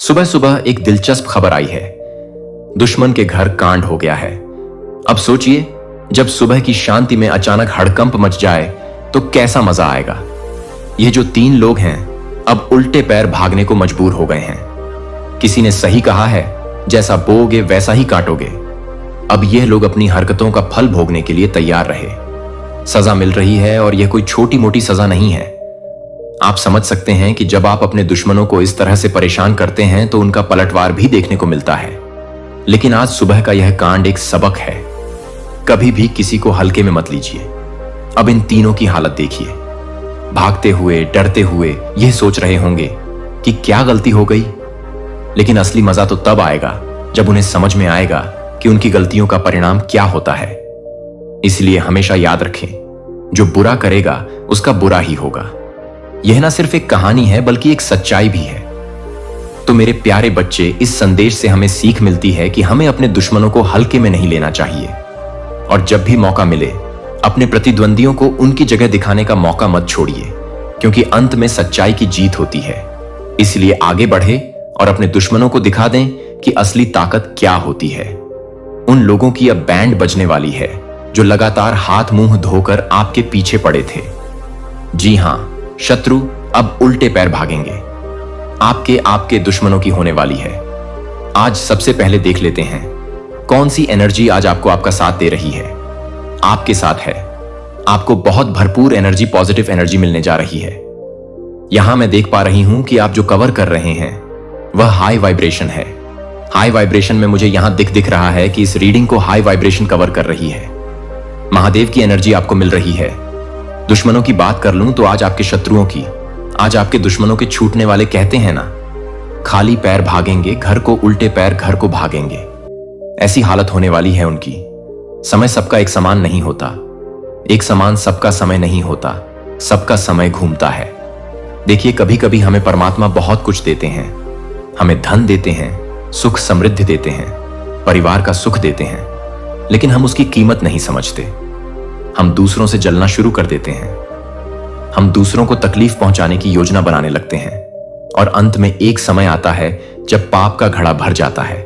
सुबह सुबह एक दिलचस्प खबर आई है। दुश्मन के घर कांड हो गया है। अब सोचिए, जब सुबह की शांति में अचानक हड़कंप मच जाए तो कैसा मजा आएगा। ये जो 3 लोग हैं अब उल्टे पैर भागने को मजबूर हो गए हैं। किसी ने सही कहा है, जैसा बोओगे वैसा ही काटोगे। अब यह लोग अपनी हरकतों का फल भोगने के लिए तैयार रहे। सजा मिल रही है और यह कोई छोटी मोटी सजा नहीं है। आप समझ सकते हैं कि जब आप अपने दुश्मनों को इस तरह से परेशान करते हैं तो उनका पलटवार भी देखने को मिलता है। लेकिन आज सुबह का यह कांड एक सबक है। कभी भी किसी को हल्के में मत लीजिए। अब इन तीनों की हालत देखिए। भागते हुए, डरते हुए यह सोच रहे होंगे कि क्या गलती हो गई। लेकिन असली मजा तो तब आएगा जब उन्हें समझ में आएगा कि उनकी गलतियों का परिणाम क्या होता है। इसलिए हमेशा याद रखें, जो बुरा करेगा उसका बुरा ही होगा। यह ना सिर्फ एक कहानी है बल्कि एक सच्चाई भी है। तो मेरे प्यारे बच्चे, इस संदेश से हमें सीख मिलती है कि हमें अपने दुश्मनों को हल्के में नहीं लेना चाहिए। और जब भी मौका मिले अपने प्रतिद्वंदियों को उनकी जगह दिखाने का मौका मत छोड़िए, क्योंकि अंत में सच्चाई की जीत होती है। इसलिए आगे बढ़े और अपने दुश्मनों को दिखा दें कि असली ताकत क्या होती है। उन लोगों की अब बैंड बजने वाली है जो लगातार हाथ मुंह धोकर आपके पीछे पड़े थे। जी हां, शत्रु अब उल्टे पैर भागेंगे। आपके दुश्मनों की होने वाली है। आज सबसे पहले देख लेते हैं कौन सी एनर्जी आज आपको आपका साथ दे रही है। आपके साथ है। आपको बहुत भरपूर एनर्जी, पॉजिटिव एनर्जी मिलने जा रही है। यहां मैं देख पा रही हूं कि आप जो कवर कर रहे हैं वह हाई वाइब्रेशन है। हाई वाइब्रेशन में मुझे यहां दिख रहा है कि इस रीडिंग को हाई वाइब्रेशन कवर कर रही है। महादेव की एनर्जी आपको मिल रही है। दुश्मनों की बात कर लूं तो आज आपके शत्रुओं की, आज आपके दुश्मनों के छूटने वाले कहते हैं ना, खाली पैर भागेंगे घर को, उल्टे पैर घर को भागेंगे। ऐसी हालत होने वाली है उनकी। समय सबका एक समान नहीं होता। एक समान सबका समय नहीं होता। सबका समय घूमता है। देखिए, कभी कभी हमें परमात्मा बहुत कुछ देते हैं। हमें धन देते हैं, सुख समृद्धि देते हैं, परिवार का सुख देते हैं, लेकिन हम उसकी कीमत नहीं समझते। हम दूसरों से जलना शुरू कर देते हैं। हम दूसरों को तकलीफ पहुंचाने की योजना बनाने लगते हैं और अंत में एक समय आता है जब पाप का घड़ा भर जाता है।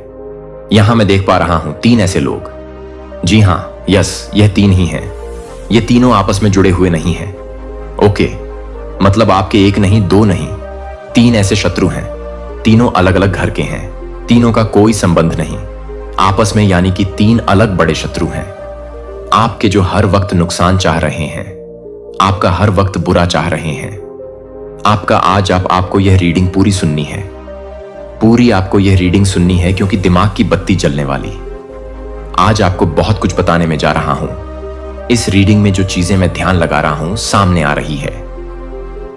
यहां मैं देख पा रहा हूं 3 ऐसे लोग। जी हां, यस, यह 3 ही हैं। ये तीनों आपस में जुड़े हुए नहीं हैं। ओके, मतलब आपके 1 नहीं, 2 नहीं, 3 ऐसे शत्रु हैं। तीनों अलग अलग घर के हैं। तीनों का कोई संबंध नहीं आपस में, यानी कि 3 अलग बड़े शत्रु हैं। आपके जो हर वक्त नुकसान चाह रहे हैं, आपका हर वक्त बुरा चाह रहे हैं। आपका आज आपको यह रीडिंग पूरी सुननी है। पूरी आपको यह रीडिंग सुननी है, क्योंकि दिमाग की बत्ती जलने वाली। आज आपको बहुत कुछ बताने में जा रहा हूं। इस रीडिंग में जो चीजें मैं ध्यान लगा रहा हूं सामने आ रही है।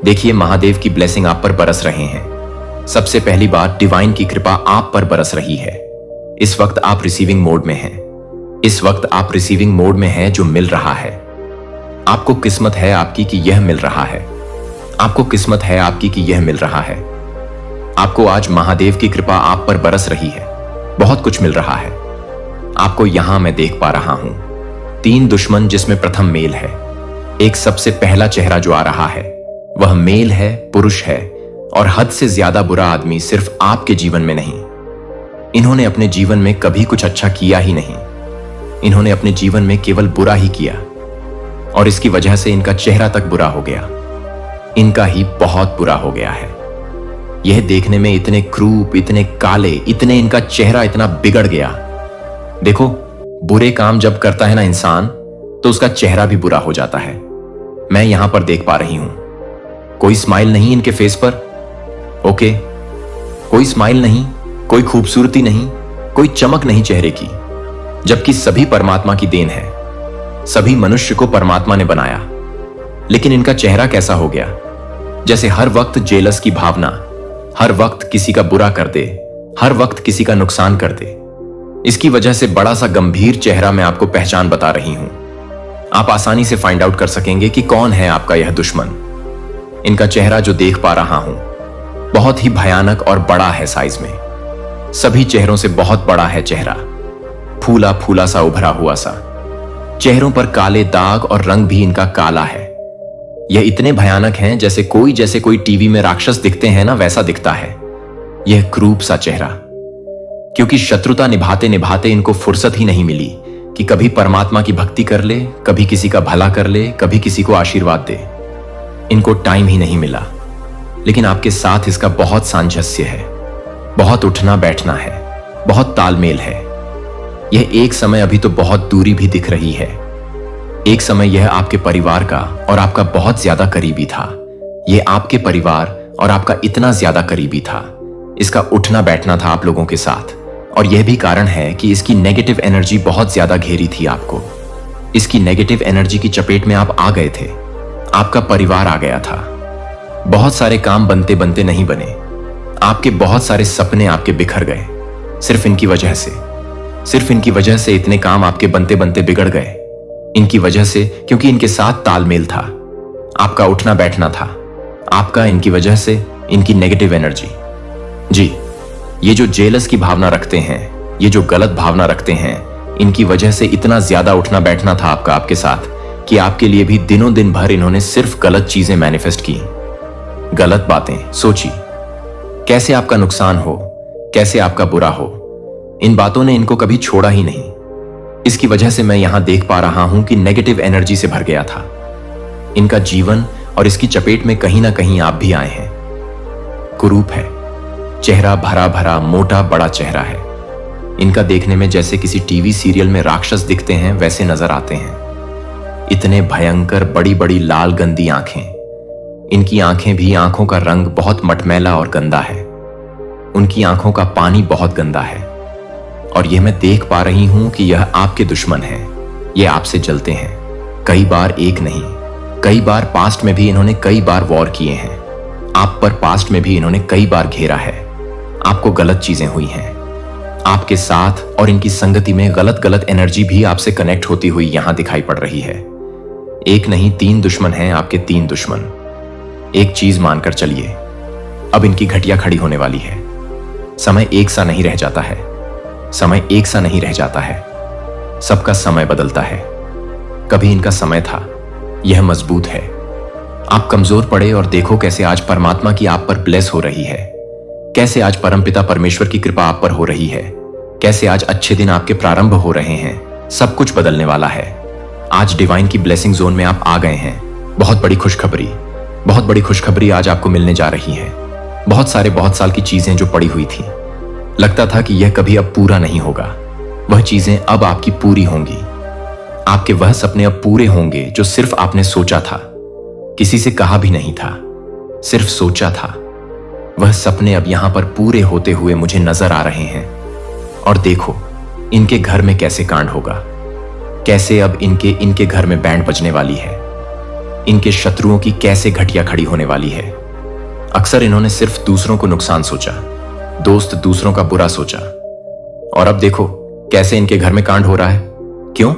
देखिए, महादेव की ब्लेसिंग आप पर बरस रहे हैं। सबसे पहली बात, डिवाइन की कृपा आप पर बरस रही है। इस वक्त आप रिसीविंग मोड में हैं। इस वक्त आप रिसीविंग मोड में हैं, जो मिल रहा है। आपको किस्मत है आपकी कि यह मिल रहा है। आपको किस्मत है आपकी कि यह मिल रहा है। आपको आज महादेव की कृपा आप पर बरस रही है। बहुत कुछ मिल रहा है आपको। यहां मैं देख पा रहा हूं 3 दुश्मन, जिसमें प्रथम मेल है। एक सबसे पहला चेहरा जो आ रहा है वह मेल है, पुरुष है, और हद से ज्यादा बुरा आदमी सिर्फ आपके जीवन में नहीं। इन्होंने अपने जीवन में कभी कुछ अच्छा किया ही नहीं। इन्होंने अपने जीवन में केवल बुरा ही किया, और इसकी वजह से इनका चेहरा तक बुरा हो गया। इनका ही बहुत बुरा हो गया है। यह देखने में इतने क्रूप, इतने काले, इतने इनका चेहरा इतना बिगड़ गया। देखो, बुरे काम जब करता है ना इंसान, तो उसका चेहरा भी बुरा हो जाता है। मैं यहां पर देख पा रही हूं कोई स्माइल नहीं इनके फेस पर। ओके, कोई स्माइल नहीं, कोई खूबसूरती नहीं, कोई चमक नहीं चेहरे की, जबकि सभी परमात्मा की देन है। सभी मनुष्य को परमात्मा ने बनाया, लेकिन इनका चेहरा कैसा हो गया, जैसे हर वक्त जेलस की भावना, हर वक्त किसी का बुरा कर दे, हर वक्त किसी का नुकसान कर दे। इसकी वजह से बड़ा सा गंभीर चेहरा मैं आपको पहचान बता रही हूं। आप आसानी से फाइंड आउट कर सकेंगे कि कौन है आपका यह दुश्मन। इनका चेहरा जो देख पा रहा हूं बहुत ही भयानक और बड़ा है साइज में। सभी चेहरों से बहुत बड़ा है चेहरा, फूला फूला सा, उभरा हुआ सा। चेहरों पर काले दाग और रंग भी इनका काला है। यह इतने भयानक हैं जैसे कोई टीवी में राक्षस दिखते हैं ना, वैसा दिखता है। यह क्रूप सा चेहरा, क्योंकि शत्रुता निभाते निभाते इनको फुर्सत ही नहीं मिली कि कभी परमात्मा की भक्ति कर ले, कभी किसी का भला कर ले, कभी किसी को आशीर्वाद दे। इनको टाइम ही नहीं मिला। लेकिन आपके साथ इसका बहुत सामंजस्य है, बहुत उठना बैठना है, बहुत तालमेल है। यह एक समय अभी तो बहुत दूरी भी दिख रही है। एक समय यह आपके परिवार का और आपका बहुत ज्यादा करीबी था। यह आपके परिवार और आपका इतना ज्यादा करीबी था। इसका उठना बैठना था आप लोगों के साथ, और यह भी कारण है कि इसकी नेगेटिव एनर्जी बहुत ज्यादा घेरी थी आपको। इसकी नेगेटिव एनर्जी की चपेट में आप आ गए थे। आपका परिवार आ गया था। बहुत सारे काम बनते बनते नहीं बने। आपके बहुत सारे सपने आपके बिखर गए सिर्फ इनकी वजह से। सिर्फ इनकी वजह से इतने काम आपके बनते बनते बिगड़ गए। इनकी वजह से, क्योंकि इनके साथ तालमेल था, आपका उठना बैठना था। आपका इनकी वजह से, इनकी नेगेटिव एनर्जी। जी, ये जो जेलस की भावना रखते हैं, ये जो गलत भावना रखते हैं, इनकी वजह से इतना ज्यादा उठना बैठना था आपका आपके साथ कि आपके लिए भी दिनों दिन भर इन्होंने सिर्फ गलत चीजें मैनिफेस्ट की, गलत बातें सोची, कैसे आपका नुकसान हो, कैसे आपका बुरा हो। इन बातों ने इनको कभी छोड़ा ही नहीं। इसकी वजह से मैं यहां देख पा रहा हूं कि नेगेटिव एनर्जी से भर गया था इनका जीवन, और इसकी चपेट में कहीं ना कहीं आप भी आए हैं। कुरूप है, चेहरा भरा भरा मोटा बड़ा चेहरा है। इनका देखने में जैसे किसी टीवी सीरियल में राक्षस दिखते हैं वैसे नजर आते हैं। इतने भयंकर बड़ी बड़ी लाल गंदी आंखें। इनकी आंखें भी, आंखों का रंग बहुत मटमैला और गंदा है। उनकी आंखों का पानी बहुत गंदा है। और यह मैं देख पा रही हूं कि यह आपके दुश्मन हैं। ये आपसे जलते हैं। कई बार, एक नहीं, कई बार पास्ट में भी इन्होंने कई बार वॉर किए हैं आप पर। पास्ट में भी इन्होंने कई बार घेरा है आपको। गलत चीजें हुई हैं आपके साथ, और इनकी संगति में गलत गलत एनर्जी भी आपसे कनेक्ट होती हुई यहां दिखाई पड़ रही है। एक नहीं, 3 दुश्मन हैं आपके, 3 दुश्मन। एक चीज मानकर चलिए, अब इनकी घटिया खड़ी होने वाली है। समय एक सा नहीं रह जाता है। समय एक सा नहीं रह जाता है। सबका समय बदलता है। कभी इनका समय था, यह मजबूत है। आप कमजोर पड़े और देखो कैसे आज परमात्मा की आप पर ब्लेस हो रही है। कैसे आज परमपिता परमेश्वर की कृपा आप पर हो रही है। कैसे आज अच्छे दिन आपके प्रारंभ हो रहे हैं। सब कुछ बदलने वाला है। आज डिवाइन की ब्लेसिंग जोन में आप आ गए हैं। बहुत बड़ी खुशखबरी, बहुत बड़ी खुशखबरी आज आपको मिलने जा रही है। बहुत साल की चीजें जो पड़ी हुई थी, लगता था कि यह कभी अब पूरा नहीं होगा, वह चीजें अब आपकी पूरी होंगी। आपके वह सपने अब पूरे होंगे जो सिर्फ आपने सोचा था, किसी से कहा भी नहीं था, सिर्फ सोचा था। वह सपने अब यहां पर पूरे होते हुए मुझे नजर आ रहे हैं। और देखो इनके घर में कैसे कांड होगा। कैसे अब इनके घर में बैंड बजने वाली है। इनके शत्रुओं की कैसे घटिया खड़ी होने वाली है। अक्सर इन्होंने सिर्फ दूसरों को नुकसान सोचा, दोस्त दूसरों का बुरा सोचा, और अब देखो कैसे इनके घर में कांड हो रहा है। क्यों?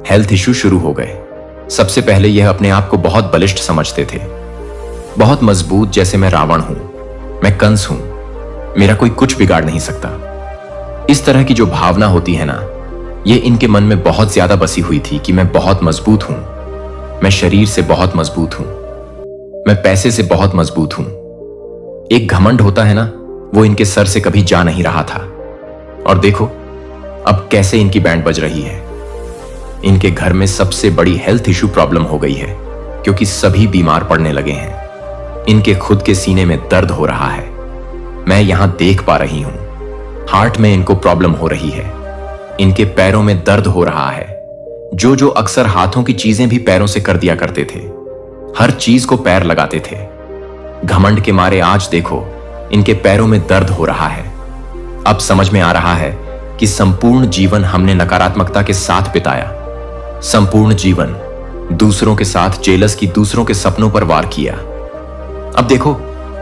हेल्थ इश्यू शुरू हो गए। सबसे पहले यह अपने आप को बहुत बलिष्ठ समझते थे, बहुत मजबूत, जैसे मैं रावण हूं, मैं कंस हूं, मेरा कोई कुछ बिगाड़ नहीं सकता। इस तरह की जो भावना होती है ना, यह इनके मन में बहुत ज्यादा बसी हुई थी कि मैं बहुत मजबूत हूं, मैं शरीर से बहुत मजबूत हूं, मैं पैसे से बहुत मजबूत हूं। एक घमंड होता है ना, वो इनके सर से कभी जा नहीं रहा था। और देखो अब कैसे इनकी बैंड बज रही है। इनके घर में सबसे बड़ी हेल्थ इशू प्रॉब्लम हो गई है, क्योंकि सभी बीमार पड़ने लगे हैं। इनके खुद के सीने में दर्द हो रहा है, मैं यहां देख पा रही हूं। हार्ट में इनको प्रॉब्लम हो रही है। इनके पैरों में दर्द हो रहा है। जो अक्सर हाथों की चीजें भी पैरों से कर दिया करते थे, हर चीज को पैर लगाते थे, घमंड के मारे आज देखो इनके पैरों में दर्द हो रहा है। अब समझ में आ रहा है कि संपूर्ण जीवन हमने नकारात्मकता के साथ बिताया। संपूर्ण जीवन दूसरों के साथ जेलस की, दूसरों के सपनों पर वार किया। अब देखो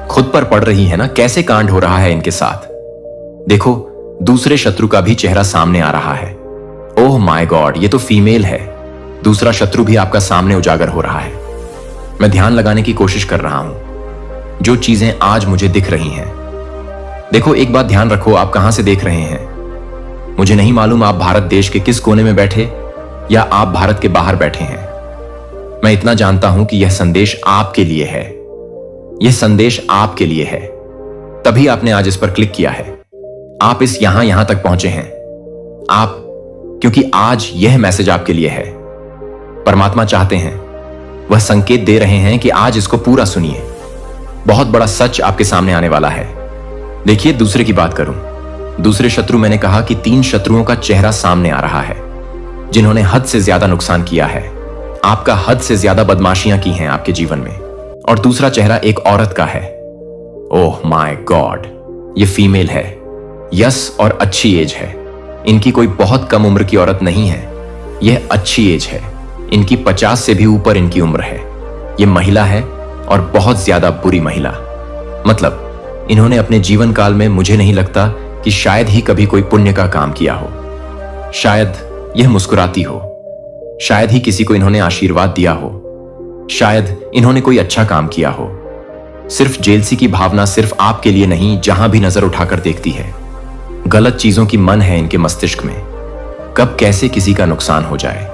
खुद पर पड़ रही है ना, कैसे कांड हो रहा है इनके साथ। देखो दूसरे शत्रु का भी चेहरा सामने आ रहा है। ओह माय गॉड, ये तो फीमेल है। दूसरा शत्रु भी आपका सामने उजागर हो रहा है। मैं ध्यान लगाने की कोशिश कर रहा हूं जो चीजें आज मुझे दिख रही हैं। देखो एक बात ध्यान रखो, आप कहां से देख रहे हैं। मुझे नहीं मालूम आप भारत देश के किस कोने में बैठे या आप भारत के बाहर बैठे हैं। मैं इतना जानता हूं कि यह संदेश आपके लिए है। यह संदेश आपके लिए है। तभी आपने आज इस पर क्लिक किया है। आप इस यहां तक पहुंचे हैं आप क्योंकि आज यह मैसेज आपके लिए है। परमात्मा चाहते हैं, वह संकेत दे रहे हैं कि आज इसको पूरा सुनिए। बहुत बड़ा सच आपके सामने आने वाला है। देखिए, दूसरे की बात करूं, दूसरे शत्रु, मैंने कहा कि 3 शत्रुओं का चेहरा सामने आ रहा है जिन्होंने हद से ज्यादा नुकसान किया है। आपका हद से ज्यादा बदमाशियां की हैं आपके जीवन में। और दूसरा चेहरा एक औरत का है। ओह माय गॉड, ये फीमेल है, यस, और अच्छी एज है। इनकी कोई बहुत कम उम्र की औरत नहीं है, यह अच्छी एज है। इनकी 50 से भी ऊपर इनकी उम्र है। यह महिला है और बहुत ज्यादा बुरी महिला। मतलब इन्होंने अपने जीवन काल में, मुझे नहीं लगता कि शायद ही कभी कोई पुण्य का काम किया हो। शायद यह मुस्कुराती हो, शायद ही किसी को इन्होंने आशीर्वाद दिया हो, शायद इन्होंने कोई अच्छा काम किया हो। सिर्फ जेलसी की भावना सिर्फ आपके लिए नहीं, जहां भी नजर उठाकर देखती है। गलत चीजों की मन है इनके मस्तिष्क में। कब कैसे किसी का नुकसान हो जाए,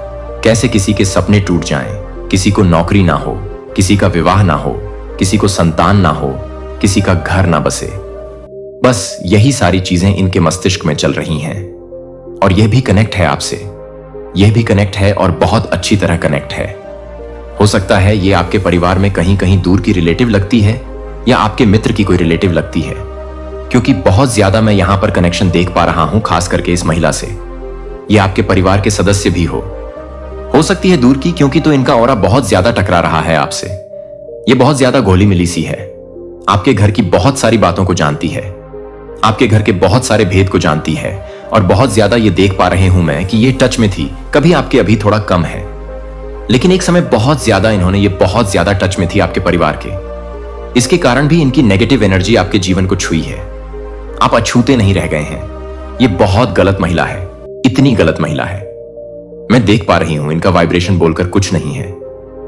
कैसे किसी के सपने टूट जाएं, किसी को नौकरी ना हो, किसी का विवाह ना हो, किसी को संतान ना हो, किसी का घर ना बसे। बस यही सारी चीजें इनके मस्तिष्क में चल रही हैं। और यह भी कनेक्ट है आपसे, यह भी कनेक्ट है और बहुत अच्छी तरह कनेक्ट है। हो सकता है ये आपके परिवार में कहीं कहीं दूर की रिलेटिव लगती है या आपके मित्र की कोई रिलेटिव लगती है, क्योंकि बहुत ज्यादा मैं यहां पर कनेक्शन देख पा रहा हूं, खास करके इस महिला से। ये आपके परिवार के सदस्य भी हो सकती है दूर की, क्योंकि तो इनका ऑरा बहुत ज्यादा टकरा रहा है आपसे। ये बहुत ज्यादा घोली मिली सी है, आपके घर की बहुत सारी बातों को जानती है, आपके घर के बहुत सारे भेद को जानती है। और बहुत ज्यादा ये देख पा रहे हूं मैं कि ये टच में थी, कभी आपके अभी थोड़ा कम है, लेकिन एक समय बहुत ज्यादा ये बहुत ज्यादा टच में थी आपके परिवार के। इसके कारण भी इनकी नेगेटिव एनर्जी आपके जीवन को छुई है। आप अछूते नहीं रह गए हैं। ये बहुत गलत महिला है, इतनी गलत महिला है। मैं देख पा रही हूं इनका वाइब्रेशन बोलकर कुछ नहीं है।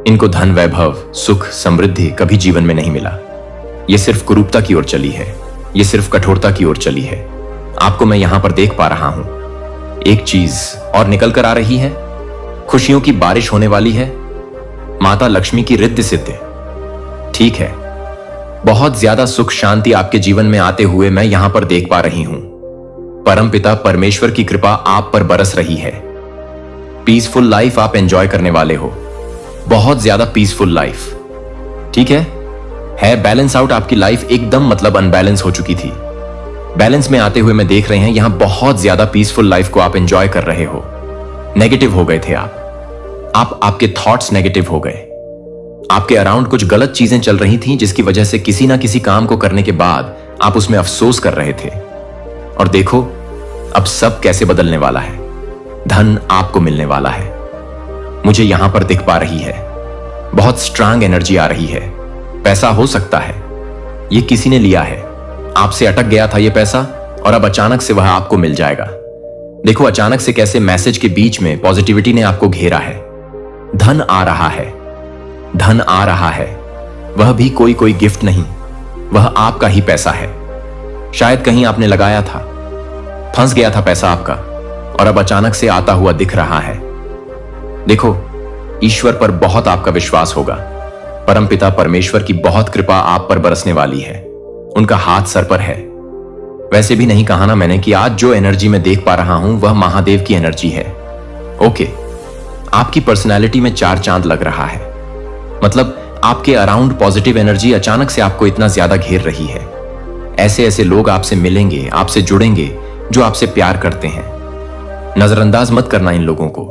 इनको धन, वैभव, सुख, समृद्धि कभी जीवन में नहीं मिला। ये सिर्फ कुरूपता की ओर चली है, ये सिर्फ कठोरता की ओर चली है। आपको मैं यहां पर देख पा रहा हूं। एक चीज और निकल कर आ रही है, खुशियों की बारिश होने वाली है। माता लक्ष्मी की रिद्धि सिद्धि, ठीक है, बहुत ज्यादा सुख शांति आपके जीवन में आते हुए मैं यहां पर देख पा रही हूं। परमपिता परमेश्वर की कृपा आप पर बरस रही है। पीसफुल लाइफ आप एंजॉय करने वाले हो, बहुत ज्यादा पीसफुल लाइफ, ठीक है बैलेंस आउट आपकी लाइफ एकदम अनबैलेंस हो चुकी थी। बैलेंस में आते हुए मैं देख रहे हैं यहां बहुत ज्यादा पीसफुल लाइफ को आप एंजॉय कर रहे हो। नेगेटिव हो गए थे आपके थॉट्स नेगेटिव हो गए। आपके अराउंड कुछ गलत चीजें चल रही थीं जिसकी वजह से किसी ना किसी काम को करने के बाद आप उसमें अफसोस कर रहे थे। और देखो अब सब कैसे बदलने वाला है। धन आपको मिलने वाला है, मुझे यहां पर दिख पा रही है। बहुत स्ट्रांग एनर्जी आ रही है। पैसा हो सकता है ये किसी ने लिया है, आपसे अटक गया था ये पैसा और अब अचानक से वह आपको मिल जाएगा। देखो अचानक से कैसे मैसेज के बीच में पॉजिटिविटी ने आपको घेरा है। धन आ रहा है, धन आ रहा है। वह भी कोई गिफ्ट नहीं, वह आपका ही पैसा है। शायद कहीं आपने लगाया था, फंस गया था पैसा आपका और अब अचानक से आता हुआ दिख रहा है। देखो ईश्वर पर बहुत आपका विश्वास होगा। परमपिता परमेश्वर की बहुत कृपा आप पर बरसने वाली है। उनका हाथ सर पर है। वैसे भी नहीं कहा ना मैंने कि आज जो एनर्जी मैं देख पा रहा हूं वह महादेव की एनर्जी है। ओके, आपकी पर्सनैलिटी में 4 चांद लग रहा है। मतलब आपके अराउंड पॉजिटिव एनर्जी अचानक से आपको इतना ज्यादा घेर रही है। ऐसे ऐसे लोग आपसे मिलेंगे, आपसे जुड़ेंगे जो आपसे प्यार करते हैं। नजरअंदाज मत करना इन लोगों को,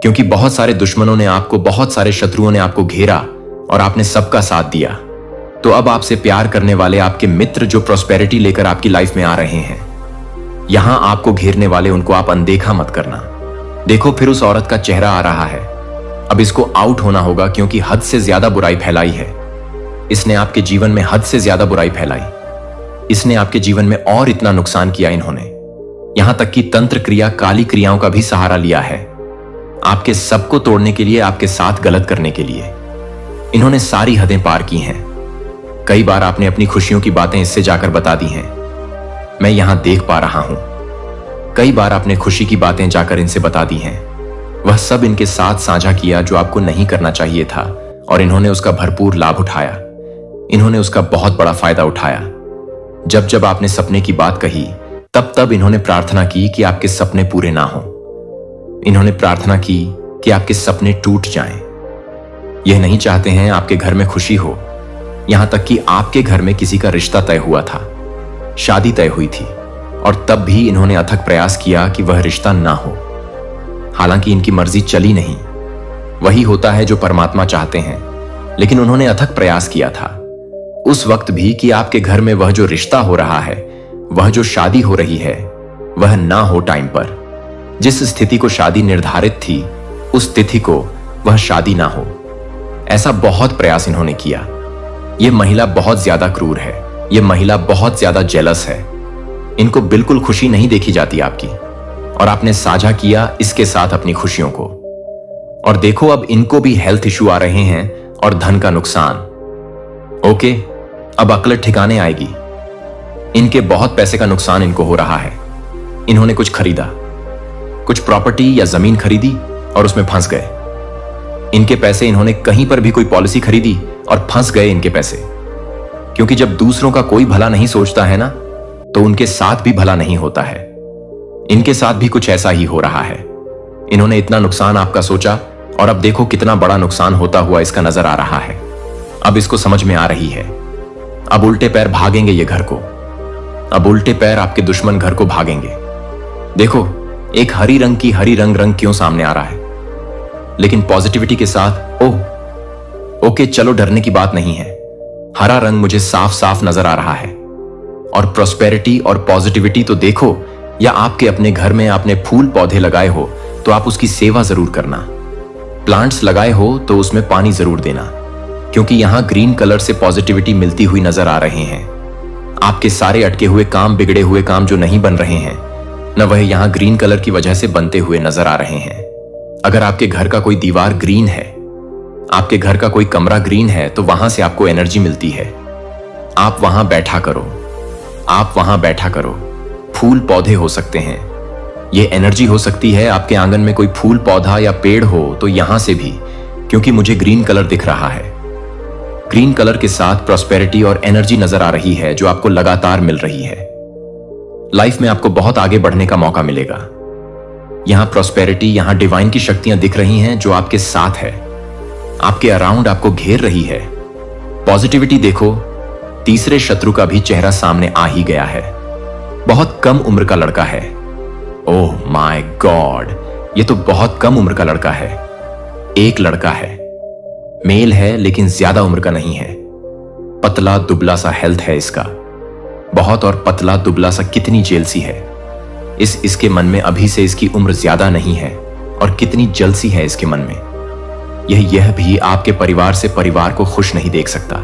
क्योंकि बहुत सारे दुश्मनों ने आपको, बहुत सारे शत्रुओं ने आपको घेरा और आपने सबका साथ दिया। तो अब आपसे प्यार करने वाले आपके मित्र जो प्रॉस्पेरिटी लेकर आपकी लाइफ में आ रहे हैं, यहां आपको घेरने वाले उनको आप अनदेखा मत करना। देखो फिर उस औरत का चेहरा आ रहा है। अब इसको आउट होना होगा, क्योंकि हद से ज्यादा बुराई फैलाई है। इसने आपके जीवन में हद से ज्यादा बुराई फैलाई। इसने आपके जीवन में और इतना नुकसान किया इन्होंने, यहां तक कि तंत्र क्रिया, काली क्रियाओं का भी सहारा लिया है आपके सबको तोड़ने के लिए, आपके साथ गलत करने के लिए। इन्होंने सारी हदें पार की हैं। कई बार आपने अपनी खुशियों की बातें इससे जाकर बता दी हैं, मैं यहां देख पा रहा हूं। कई बार आपने खुशी की बातें जाकर इनसे बता दी हैं। वह सब इनके साथ साझा किया जो आपको नहीं करना चाहिए था, और इन्होंने उसका भरपूर लाभ उठाया। इन्होंने उसका बहुत बड़ा फायदा उठाया। जब जब आपने सपने की बात कही, तब तब इन्होंने प्रार्थना की कि आपके सपने पूरे ना हो। इन्होंने प्रार्थना की कि आपके सपने टूट जाएं। यह नहीं चाहते हैं आपके घर में खुशी हो। यहां तक कि आपके घर में किसी का रिश्ता तय हुआ था, शादी तय हुई थी, और तब भी इन्होंने अथक प्रयास किया कि वह रिश्ता ना हो। हालांकि इनकी मर्जी चली नहीं। वही होता है जो परमात्मा चाहते हैं, लेकिन उन्होंने अथक प्रयास किया था उस वक्त भी कि आपके घर में वह जो रिश्ता हो रहा है, वह जो शादी हो रही है, वह ना हो टाइम पर। जिस स्थिति को शादी निर्धारित थी, उस तिथि को वह शादी ना हो। ऐसा बहुत प्रयास इन्होंने किया। यह महिला बहुत ज्यादा क्रूर है। यह महिला बहुत ज्यादा जेलस है। इनको बिल्कुल खुशी नहीं देखी जाती आपकी, और आपने साझा किया इसके साथ अपनी खुशियों को। और देखो, अब इनको भी हेल्थ इश्यू आ रहे हैं और धन का नुकसान। ओके, अब अक्ल ठिकाने आएगी। इनके बहुत पैसे का नुकसान इनको हो रहा है। इन्होंने कुछ खरीदा, कुछ प्रॉपर्टी या जमीन खरीदी और उसमें फंस गए। इनके पैसे, इन्होंने कहीं पर भी कोई पॉलिसी खरीदी और फंस गए इनके पैसे। क्योंकि जब दूसरों का कोई भला नहीं सोचता है ना, तो उनके साथ भी भला नहीं होता है। इनके साथ भी कुछ ऐसा ही हो रहा है। इन्होंने इतना नुकसान आपका सोचा, और अब देखो कितना बड़ा नुकसान होता हुआ इसका नजर आ रहा है। अब इसको समझ में आ रही है। अब उल्टे पैर भागेंगे ये घर को। अब उल्टे पैर आपके दुश्मन घर को भागेंगे। देखो, एक हरी रंग की हरी रंग क्यों सामने आ रहा है, लेकिन पॉजिटिविटी के साथ। ओके, चलो डरने की बात नहीं है। हरा रंग मुझे साफ साफ नजर आ रहा है। और प्रोस्पेरिटी और पॉजिटिविटी तो देखो, या आपके अपने घर में आपने फूल पौधे लगाए हो तो आप उसकी सेवा जरूर करना। प्लांट्स लगाए हो तो उसमें पानी जरूर देना, क्योंकि यहां ग्रीन कलर से पॉजिटिविटी मिलती हुई नजर आ रहे हैं। आपके सारे अटके हुए काम, बिगड़े हुए काम जो नहीं बन रहे हैं, न वह यहां ग्रीन कलर की वजह से बनते हुए नजर आ रहे हैं। अगर आपके घर का कोई दीवार ग्रीन है, आपके घर का कोई कमरा ग्रीन है, तो वहां से आपको एनर्जी मिलती है। आप वहां बैठा करो, आप वहां बैठा करो। फूल पौधे हो सकते हैं, ये एनर्जी हो सकती है। आपके आंगन में कोई फूल पौधा या पेड़ हो तो यहां से भी, क्योंकि मुझे ग्रीन कलर दिख रहा है। ग्रीन कलर के साथ प्रॉस्पेरिटी और एनर्जी नजर आ रही है, जो आपको लगातार मिल रही है। लाइफ में आपको बहुत आगे बढ़ने का मौका मिलेगा। यहां प्रॉस्पेरिटी, यहां डिवाइन की शक्तियां दिख रही हैं जो आपके साथ है, आपके अराउंड आपको घेर रही है। पॉजिटिविटी देखो, तीसरे शत्रु का भी चेहरा सामने आ ही गया है। बहुत कम उम्र का लड़का है। ओह माय गॉड, ये तो बहुत कम उम्र का लड़का है। एक लड़का है, मेल है, लेकिन ज्यादा उम्र का नहीं है। पतला दुबला सा हेल्थ है इसका, बहुत। और पतला दुबला सा कितनी जेलसी है। इसके मन में अभी से इसकी उम्र ज्यादा नहीं है, और कितनी जलसी है इसके मन में। यह भी आपके परिवार से परिवार को खुश नहीं देख सकता।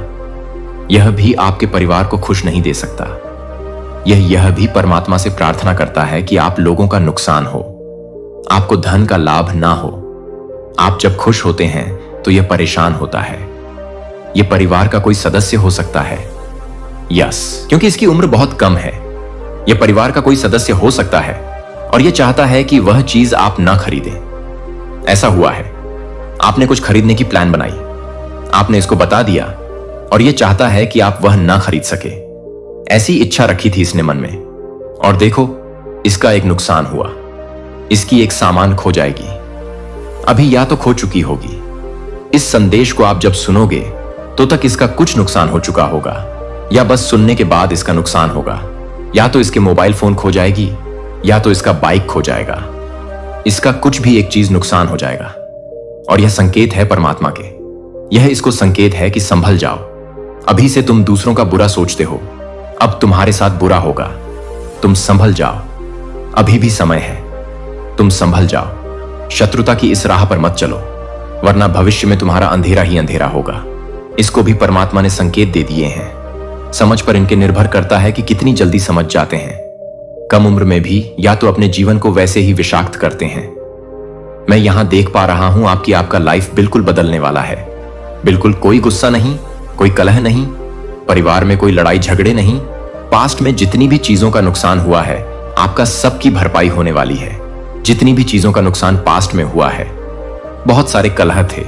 यह भी आपके परिवार को खुश नहीं दे सकता। यह भी परमात्मा से प्रार्थना करता है कि आप लोगों का नुकसान हो, आपको धन का लाभ ना हो। आप जब खुश होते हैं तो यह परेशान होता है। यह परिवार का कोई सदस्य हो सकता है, यस, क्योंकि इसकी उम्र बहुत कम है। यह परिवार का कोई सदस्य हो सकता है, और यह चाहता है कि वह चीज आप ना खरीदें। ऐसा हुआ है, आपने कुछ खरीदने की प्लान बनाई, आपने इसको बता दिया, और यह चाहता है कि आप वह ना खरीद सके। ऐसी इच्छा रखी थी इसने मन में, और देखो इसका एक नुकसान हुआ। इसकी एक सामान खो जाएगी। अभी या तो खो चुकी होगी। इस संदेश को आप जब सुनोगे तो तक इसका कुछ नुकसान हो चुका होगा, या बस सुनने के बाद इसका नुकसान होगा। या तो इसके मोबाइल फोन खो जाएगी, या तो इसका बाइक खो जाएगा। इसका कुछ भी एक चीज नुकसान हो जाएगा। और यह संकेत है परमात्मा के। यह इसको संकेत है कि संभल जाओ। अभी से तुम दूसरों का बुरा सोचते हो, अब तुम्हारे साथ बुरा होगा। तुम संभल जाओ, अभी भी समय है। तुम संभल जाओ। शत्रुता की इस राह पर मत चलो, वरना भविष्य में तुम्हारा अंधेरा ही अंधेरा होगा। इसको भी परमात्मा ने संकेत दे दिए हैं। समझ पर इनके निर्भर करता है कि कितनी जल्दी समझ जाते हैं। कम उम्र में भी या तो अपने जीवन को वैसे ही विषाक्त करते हैं। मैं यहां देख पा रहा हूं आपका लाइफ बिल्कुल बदलने वाला है। बिल्कुल कोई गुस्सा नहीं, कोई कलह नहीं, परिवार में कोई लड़ाई झगड़े नहीं। पास्ट में जितनी भी चीजों का नुकसान हुआ है, आपका सबकी भरपाई होने वाली है। जितनी भी चीजों का नुकसान पास्ट में हुआ है, बहुत सारे कलह थे,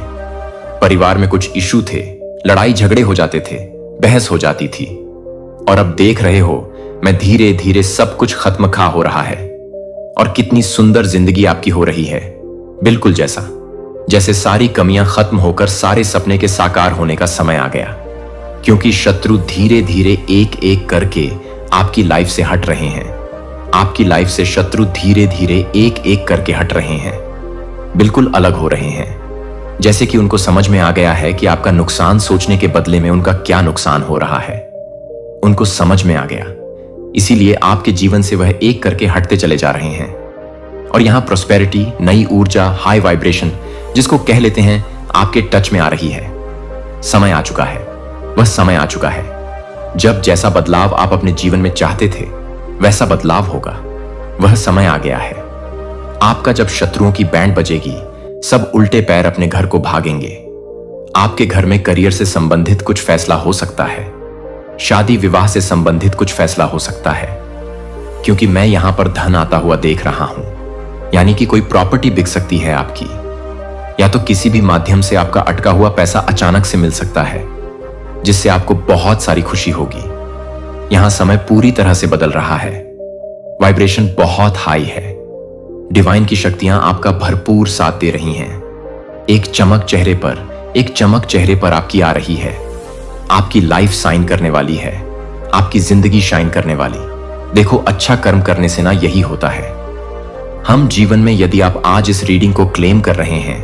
परिवार में कुछ इशू थे, लड़ाई झगड़े हो जाते थे, बहस हो जाती थी। और अब देख रहे हो मैं धीरे धीरे सब कुछ खत्म खा हो रहा है और कितनी सुंदर जिंदगी आपकी हो रही है, बिल्कुल जैसे सारी कमियां खत्म होकर सारे सपने के साकार होने का समय आ गया, क्योंकि शत्रु धीरे धीरे एक एक करके आपकी लाइफ से हट रहे हैं। आपकी लाइफ से शत्रु धीरे धीरे एक एक करके हट रहे हैं, बिल्कुल अलग हो रहे हैं। जैसे कि उनको समझ में आ गया है कि आपका नुकसान सोचने के बदले में उनका क्या नुकसान हो रहा है। उनको समझ में आ गया, इसीलिए आपके जीवन से वह एक करके हटते चले जा रहे हैं। और यहां प्रोस्पेरिटी, नई ऊर्जा, हाई वाइब्रेशन, जिसको कह लेते हैं, आपके टच में आ रही है। समय आ चुका है, वह समय आ चुका है जब जैसा बदलाव आप अपने जीवन में चाहते थे वैसा बदलाव होगा। वह समय आ गया है। आपका जब शत्रुओं की बैंड बजेगी, सब उल्टे पैर अपने घर को भागेंगे। आपके घर में करियर से संबंधित कुछ फैसला हो सकता है, शादी विवाह से संबंधित कुछ फैसला हो सकता है, क्योंकि मैं यहां पर धन आता हुआ देख रहा हूं। यानी कि कोई प्रॉपर्टी बिक सकती है आपकी, या तो किसी भी माध्यम से आपका अटका हुआ पैसा अचानक से मिल सकता है, जिससे आपको बहुत सारी खुशी होगी। यहां समय पूरी तरह से बदल रहा है, वाइब्रेशन बहुत हाई है। डिवाइन की शक्तियां आपका भरपूर साथ दे रही हैं। एक चमक चेहरे पर आपकी आ रही है। आपकी लाइफ शाइन करने वाली है, आपकी जिंदगी शाइन करने वाली। देखो, अच्छा कर्म करने से ना यही होता है। हम जीवन में, यदि आप आज इस रीडिंग को क्लेम कर रहे हैं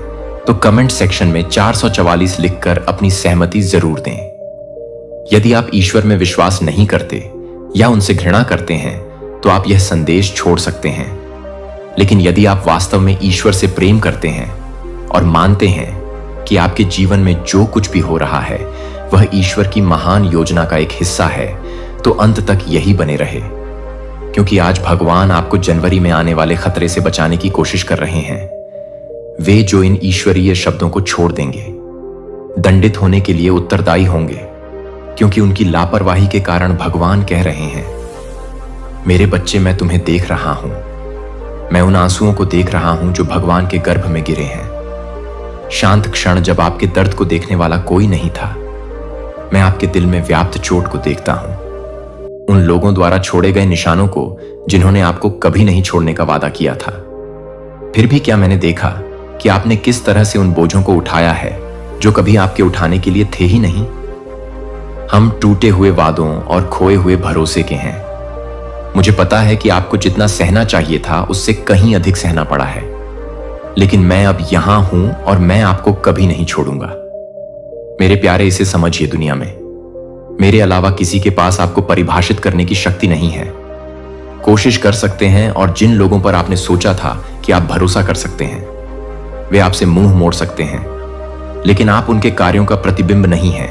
तो कमेंट सेक्शन में 444 लिखकर अपनी सहमति जरूर दें। यदि आप ईश्वर में विश्वास नहीं करते या उनसे घृणा करते हैं तो आप यह संदेश छोड़ सकते हैं। लेकिन यदि आप वास्तव में ईश्वर से प्रेम करते हैं और मानते हैं कि आपके जीवन में जो कुछ भी हो रहा है वह ईश्वर की महान योजना का एक हिस्सा है, तो अंत तक यही बने रहे, क्योंकि आज भगवान आपको जनवरी में आने वाले खतरे से बचाने की कोशिश कर रहे हैं। वे जो इन ईश्वरीय शब्दों को छोड़ देंगे, दंडित होने के लिए उत्तरदायी होंगे, क्योंकि उनकी लापरवाही के कारण भगवान कह रहे हैं, मेरे बच्चे, मैं तुम्हें देख रहा हूं। मैं उन आंसुओं को देख रहा हूं जो भगवान के गर्भ में गिरे हैं। शांत क्षण जब आपके दर्द को देखने वाला कोई नहीं था, मैं आपके दिल में व्याप्त चोट को देखता हूं, उन लोगों द्वारा छोड़े गए निशानों को जिन्होंने आपको कभी नहीं छोड़ने का वादा किया था। फिर भी क्या मैंने देखा कि आपने किस तरह से उन बोझों को उठाया है जो कभी आपके उठाने के लिए थे ही नहीं। हम टूटे हुए वादों और खोए हुए भरोसे के हैं। मुझे पता है कि आपको जितना सहना चाहिए था उससे कहीं अधिक सहना पड़ा है, लेकिन मैं अब यहां हूं और मैं आपको कभी नहीं छोड़ूंगा। मेरे प्यारे, इसे समझिए, दुनिया में मेरे अलावा किसी के पास आपको परिभाषित करने की शक्ति नहीं है। कोशिश कर सकते हैं और जिन लोगों पर आपने सोचा था कि आप भरोसा कर सकते हैं, वे आपसे मुंह मोड़ सकते हैं, लेकिन आप उनके कार्यों का प्रतिबिंब नहीं हैं।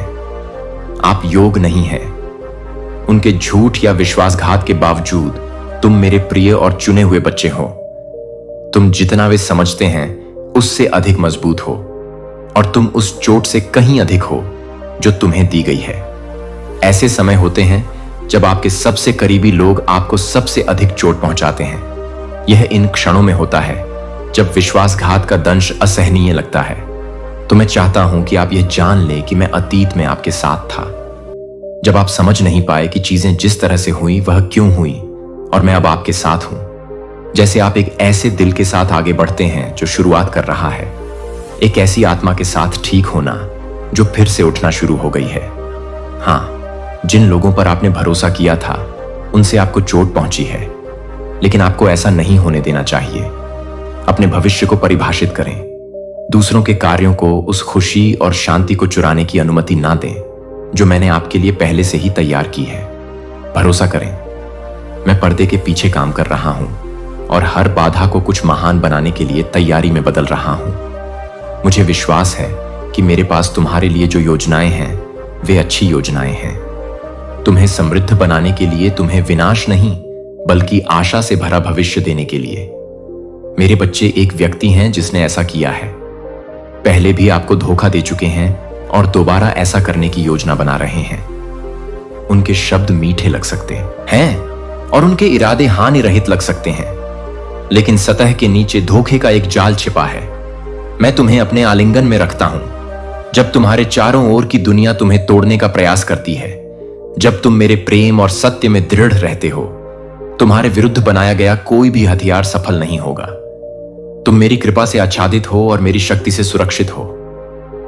आप योग नहीं है। उनके झूठ या विश्वासघात के बावजूद तुम मेरे प्रिय और चुने हुए बच्चे हो। तुम जितना वे समझते हैं उससे अधिक मजबूत हो, और तुम उस चोट से कहीं अधिक हो जो तुम्हें दी गई है। ऐसे समय होते हैं जब आपके सबसे करीबी लोग आपको सबसे अधिक चोट पहुंचाते हैं। यह इन क्षणों में होता है जब विश्वासघात का दंश असहनीय लगता है। तो मैं चाहता हूं कि आप यह जान लें कि मैं अतीत में आपके साथ था, जब आप समझ नहीं पाए कि चीजें जिस तरह से हुई वह क्यों हुई, और मैं अब आपके साथ हूं। जैसे आप एक ऐसे दिल के साथ आगे बढ़ते हैं जो शुरुआत कर रहा है, एक ऐसी आत्मा के साथ ठीक होना जो फिर से उठना शुरू हो गई है। हाँ, जिन लोगों पर आपने भरोसा किया था उनसे आपको चोट पहुंची है, लेकिन आपको ऐसा नहीं होने देना चाहिए। अपने भविष्य को परिभाषित करें। दूसरों के कार्यों को, उस खुशी और शांति को चुराने की अनुमति ना दें जो मैंने आपके लिए पहले से ही तैयार की है। भरोसा करें, मैं पर्दे के पीछे काम कर रहा हूं और हर बाधा को कुछ महान बनाने के लिए तैयारी में बदल रहा हूं। मुझे विश्वास है कि मेरे पास तुम्हारे लिए जो योजनाएं हैं वे अच्छी योजनाएं हैं, तुम्हें समृद्ध बनाने के लिए, तुम्हें विनाश नहीं बल्कि आशा से भरा भविष्य देने के लिए। मेरे बच्चे एक व्यक्ति हैं जिसने ऐसा किया है, पहले भी आपको धोखा दे चुके हैं और दोबारा ऐसा करने की योजना बना रहे हैं। उनके शब्द मीठे लग सकते हैं और उनके इरादे हानि रहित लग सकते हैं, लेकिन सतह के नीचे धोखे का एक जाल छिपा है। मैं तुम्हें अपने आलिंगन में रखता हूं जब तुम्हारे चारों ओर की दुनिया तुम्हें तोड़ने का प्रयास करती है, जब तुम मेरे प्रेम और सत्य में दृढ़ रहते हो, तुम्हारे विरुद्ध बनाया गया कोई भी हथियार सफल नहीं होगा। तुम मेरी कृपा से आच्छादित हो और मेरी शक्ति से सुरक्षित हो।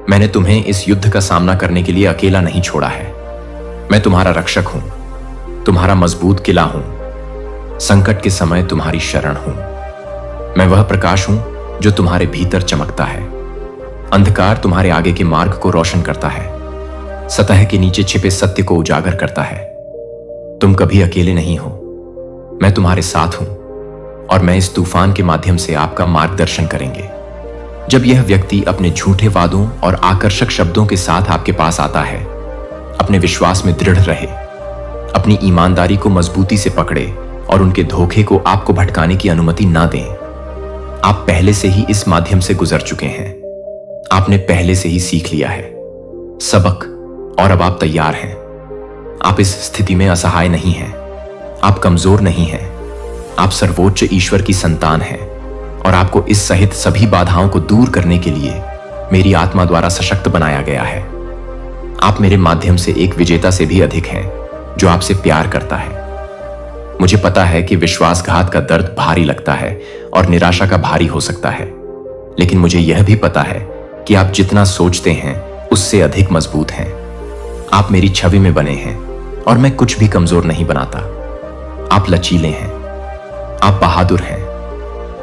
मैंने तुम्हें इस युद्ध का सामना करने के लिए अकेला नहीं छोड़ा है। मैं तुम्हारा रक्षक हूं, तुम्हारा मजबूत किला हूं, संकट के समय तुम्हारी शरण हूं। मैं वह प्रकाश हूं जो तुम्हारे भीतर चमकता है। अंधकार तुम्हारे आगे के मार्ग को रोशन करता है, सतह के नीचे छिपे सत्य को उजागर करता है। तुम कभी अकेले नहीं हो, मैं तुम्हारे साथ हूं और मैं इस तूफान के माध्यम से आपका मार्गदर्शन करेंगे। जब यह व्यक्ति अपने झूठे वादों और आकर्षक शब्दों के साथ आपके पास आता है, अपने विश्वास में दृढ़ रहे, अपनी ईमानदारी को मजबूती से पकड़े और उनके धोखे को आपको भटकाने की अनुमति ना दें। आप पहले से ही इस माध्यम से गुजर चुके हैं, आपने पहले से ही सीख लिया है सबक, और अब आप तैयार हैं। आप इस स्थिति में असहाय नहीं हैं, आप कमजोर नहीं हैं, आप सर्वोच्च ईश्वर की संतान हैं और आपको इस सहित सभी बाधाओं को दूर करने के लिए मेरी आत्मा द्वारा सशक्त बनाया गया है। आप मेरे माध्यम से एक विजेता से भी अधिक हैं जो आपसे प्यार करता है। मुझे पता है कि विश्वासघात का दर्द भारी लगता है और निराशा का भारी हो सकता है, लेकिन मुझे यह भी पता है कि आप जितना सोचते हैं उससे अधिक मजबूत हैं। आप मेरी छवि में बने हैं और मैं कुछ भी कमजोर नहीं बनाता। आप लचीले हैं, आप बहादुर हैं।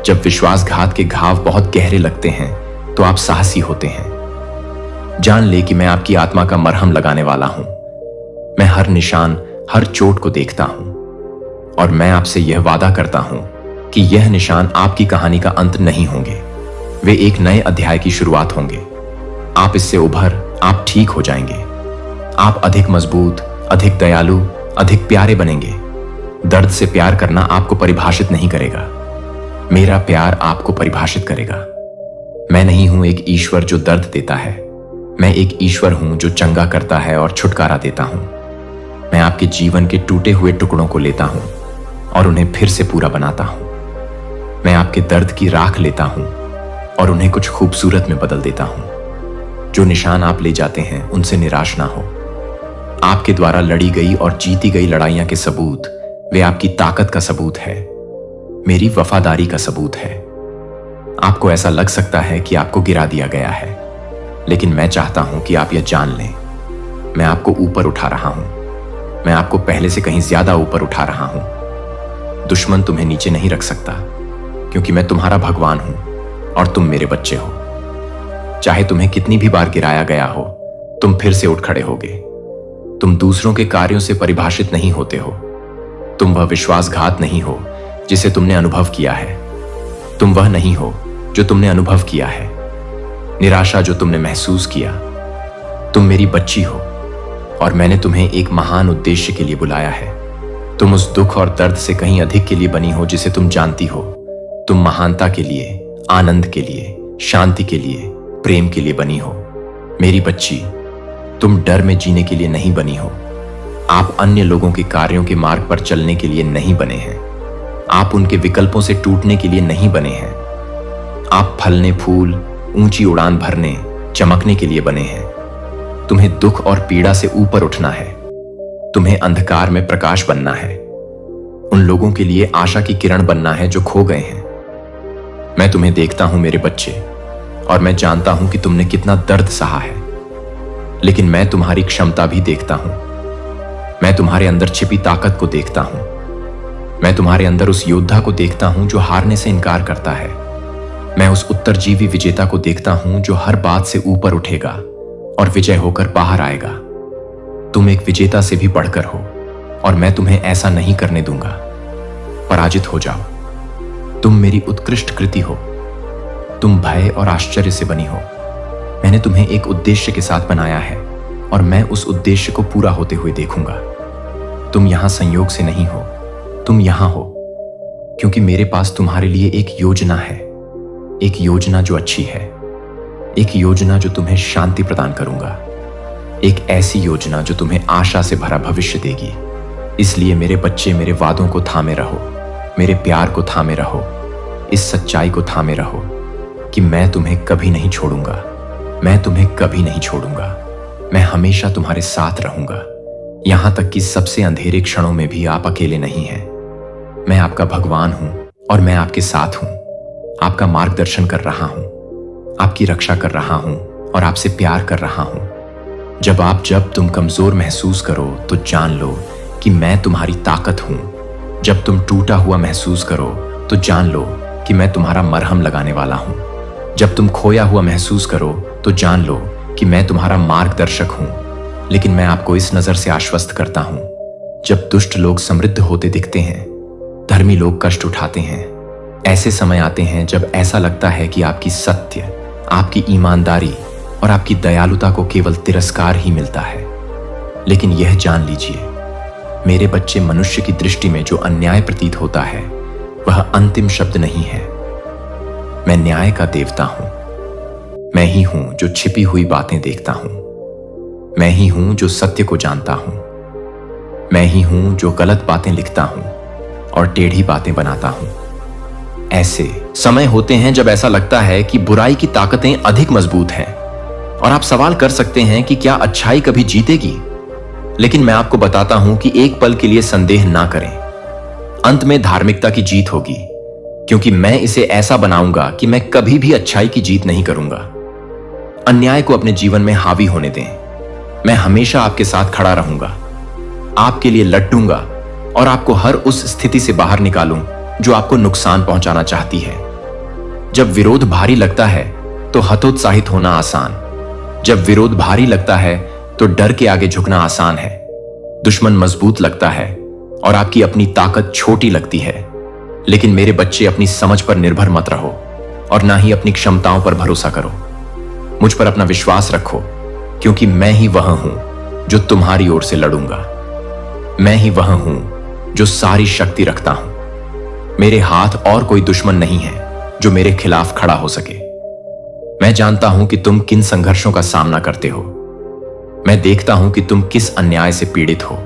जब विश्वासघात के घाव बहुत गहरे लगते हैं तो आप साहसी होते हैं। जान ले कि मैं आपकी आत्मा का मरहम लगाने वाला हूं। मैं हर निशान, हर चोट को देखता हूं और मैं आपसे यह वादा करता हूं कि यह निशान आपकी कहानी का अंत नहीं होंगे, वे एक नए अध्याय की शुरुआत होंगे। आप इससे उभर, आप ठीक हो जाएंगे। आप अधिक मजबूत, अधिक दयालु, अधिक प्यारे बनेंगे। दर्द से प्यार करना आपको परिभाषित नहीं करेगा, मेरा प्यार आपको परिभाषित करेगा। मैं नहीं हूं एक ईश्वर जो दर्द देता है, मैं एक ईश्वर हूं जो चंगा करता है और छुटकारा देता हूं। मैं आपके जीवन के टूटे हुए टुकड़ों को लेता हूं और उन्हें फिर से पूरा बनाता हूं। मैं आपके दर्द की राख लेता हूं और उन्हें कुछ खूबसूरत में बदल देता हूं। जो निशान आप ले जाते हैं उनसे निराश ना हो। आपके द्वारा लड़ी गई और जीती गई लड़ाइयां के सबूत, वे आपकी ताकत का सबूत है, मेरी वफादारी का सबूत है। आपको ऐसा लग सकता है कि आपको गिरा दिया गया है, लेकिन मैं चाहता हूं कि आप यह जान लें, मैं आपको ऊपर उठा रहा हूं। मैं आपको पहले से कहीं ज्यादा ऊपर उठा रहा हूं। दुश्मन तुम्हें नीचे नहीं रख सकता, क्योंकि मैं तुम्हारा भगवान हूं और तुम मेरे बच्चे हो। चाहे तुम्हें कितनी भी बार गिराया गया हो, तुम फिर से उठ खड़े होगे। तुम दूसरों के कार्यों से परिभाषित नहीं होते हो। तुम वह विश्वासघात नहीं हो जिसे तुमने अनुभव किया है। तुम वह नहीं हो जो तुमने अनुभव किया है, निराशा जो तुमने महसूस किया। तुम मेरी बच्ची हो और मैंने तुम्हें एक महान उद्देश्य के लिए बुलाया है। तुम उस दुख और दर्द से कहीं अधिक के लिए बनी हो जिसे तुम जानती हो। तुम महानता के लिए, आनंद के लिए, शांति के लिए, प्रेम के लिए बनी हो। मेरी बच्ची, तुम डर में जीने के लिए नहीं बनी हो। आप अन्य लोगों के कार्यों के मार्ग पर चलने के लिए नहीं बने हैं। आप उनके विकल्पों से टूटने के लिए नहीं बने हैं। आप फलने फूल, ऊंची उड़ान भरने, चमकने के लिए बने हैं। तुम्हें दुख और पीड़ा से ऊपर उठना है। तुम्हें अंधकार में प्रकाश बनना है। उन लोगों के लिए आशा की किरण बनना है जो खो गए हैं। मैं तुम्हें देखता हूं मेरे बच्चे, और मैं जानता हूं कि तुमने कितना दर्द सहा है, लेकिन मैं तुम्हारी क्षमता भी देखता हूं। मैं तुम्हारे अंदर छिपी ताकत को देखता हूं। मैं तुम्हारे अंदर उस योद्धा को देखता हूं जो हारने से इनकार करता है। मैं उस उत्तरजीवी विजेता को देखता हूं जो हर बात से ऊपर उठेगा और विजय होकर बाहर आएगा। तुम एक विजेता से भी बढ़कर हो और मैं तुम्हें ऐसा नहीं करने दूंगा। पराजित हो जाओ। तुम मेरी उत्कृष्ट कृति हो। तुम भय और आश्चर्य से बनी हो। मैंने तुम्हें एक उद्देश्य के साथ बनाया है और मैं उस उद्देश्य को पूरा होते हुए देखूंगा। तुम यहां संयोग से नहीं हो, तुम यहां हो क्योंकि मेरे पास तुम्हारे लिए एक योजना है। एक योजना जो अच्छी है, एक योजना जो तुम्हें शांति प्रदान करूंगा, एक ऐसी योजना जो तुम्हें आशा से भरा भविष्य देगी। इसलिए मेरे बच्चे, मेरे वादों को थामे रहो, मेरे प्यार को थामे रहो, इस सच्चाई को थामे रहो कि मैं तुम्हें कभी नहीं छोड़ूंगा। मैं तुम्हें कभी नहीं छोड़ूंगा। मैं हमेशा तुम्हारे साथ रहूंगा। यहां तक कि सबसे अंधेरे क्षणों में भी आप अकेले नहीं हैं। मैं आपका भगवान हूं और मैं आपके साथ हूं। आपका मार्गदर्शन कर रहा हूं, आपकी रक्षा कर रहा हूं और आपसे प्यार कर रहा हूं। जब तुम कमजोर महसूस करो तो जान लो कि मैं तुम्हारी ताकत हूं। जब तुम टूटा हुआ महसूस करो तो जान लो कि मैं तुम्हारा मरहम लगाने वाला हूं। जब तुम खोया हुआ महसूस करो तो जान लो कि मैं तुम्हारा मार्गदर्शक हूं। लेकिन मैं आपको इस नजर से आश्वस्त करता हूं, जब दुष्ट लोग समृद्ध होते दिखते हैं, धर्मी लोग कष्ट उठाते हैं। ऐसे समय आते हैं जब ऐसा लगता है कि आपकी सत्य, आपकी ईमानदारी और आपकी दयालुता को केवल तिरस्कार ही मिलता है। लेकिन यह जान लीजिए, मेरे बच्चे, मनुष्य की दृष्टि में जो अन्याय प्रतीत होता है वह अंतिम शब्द नहीं है। मैं न्याय का देवता हूं। मैं ही हूं जो छिपी हुई बातें देखता हूं। मैं ही हूं जो सत्य को जानता हूं। मैं ही हूं जो गलत बातें लिखता हूं और टेढ़ी बातें बनाता हूं। ऐसे समय होते हैं जब ऐसा लगता है कि बुराई की ताकतें अधिक मजबूत हैं और आप सवाल कर सकते हैं कि क्या अच्छाई कभी जीतेगी। लेकिन मैं आपको बताता हूं कि एक पल के लिए संदेह ना करें। अंत में धार्मिकता की जीत होगी, क्योंकि मैं इसे ऐसा बनाऊंगा कि मैं कभी भी अच्छाई की जीत नहीं करूंगा। अन्याय को अपने जीवन में हावी होने दें। मैं हमेशा आपके साथ खड़ा रहूंगा, आपके लिए लड़ूंगा और आपको हर उस स्थिति से बाहर निकालूं जो आपको नुकसान पहुंचाना चाहती है। जब विरोध भारी लगता है तो हतोत्साहित होना आसान। जब विरोध भारी लगता है तो डर के आगे झुकना आसान है। दुश्मन मजबूत लगता है और आपकी अपनी ताकत छोटी लगती है। लेकिन मेरे बच्चे, अपनी समझ पर निर्भर मत रहो और ना ही अपनी क्षमताओं पर भरोसा करो। मुझ पर अपना विश्वास रखो, क्योंकि मैं ही वह हूं जो तुम्हारी ओर से लड़ूंगा। मैं ही वह हूं जो सारी शक्ति रखता हूं। मेरे हाथ और कोई दुश्मन नहीं है जो मेरे खिलाफ खड़ा हो सके। मैं जानता हूं कि तुम किन संघर्षों का सामना करते हो। मैं देखता हूं कि तुम किस अन्याय से पीड़ित हो।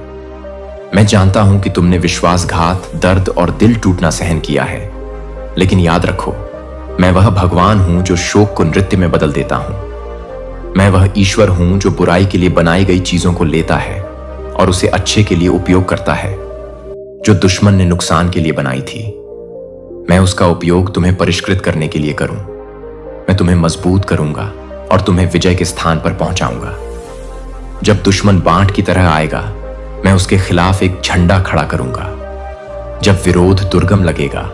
मैं जानता हूं कि तुमने विश्वासघात, दर्द और दिल टूटना सहन किया है। लेकिन याद रखो, मैं वह भगवान हूं जो शोक को नृत्य में बदल देता हूं। मैं वह ईश्वर हूं जो बुराई के लिए बनाई गई चीजों को लेता है और उसे अच्छे के लिए उपयोग करता है। जो दुश्मन ने नुकसान के लिए बनाई थी, मैं उसका उपयोग तुम्हें परिष्कृत करने के लिए करूं। मैं तुम्हें मजबूत करूंगा और तुम्हें विजय के स्थान पर पहुंचाऊंगा। जब दुश्मन बांट की तरह आएगा, मैं उसके खिलाफ एक झंडा खड़ा करूंगा। जब विरोध दुर्गम लगेगा,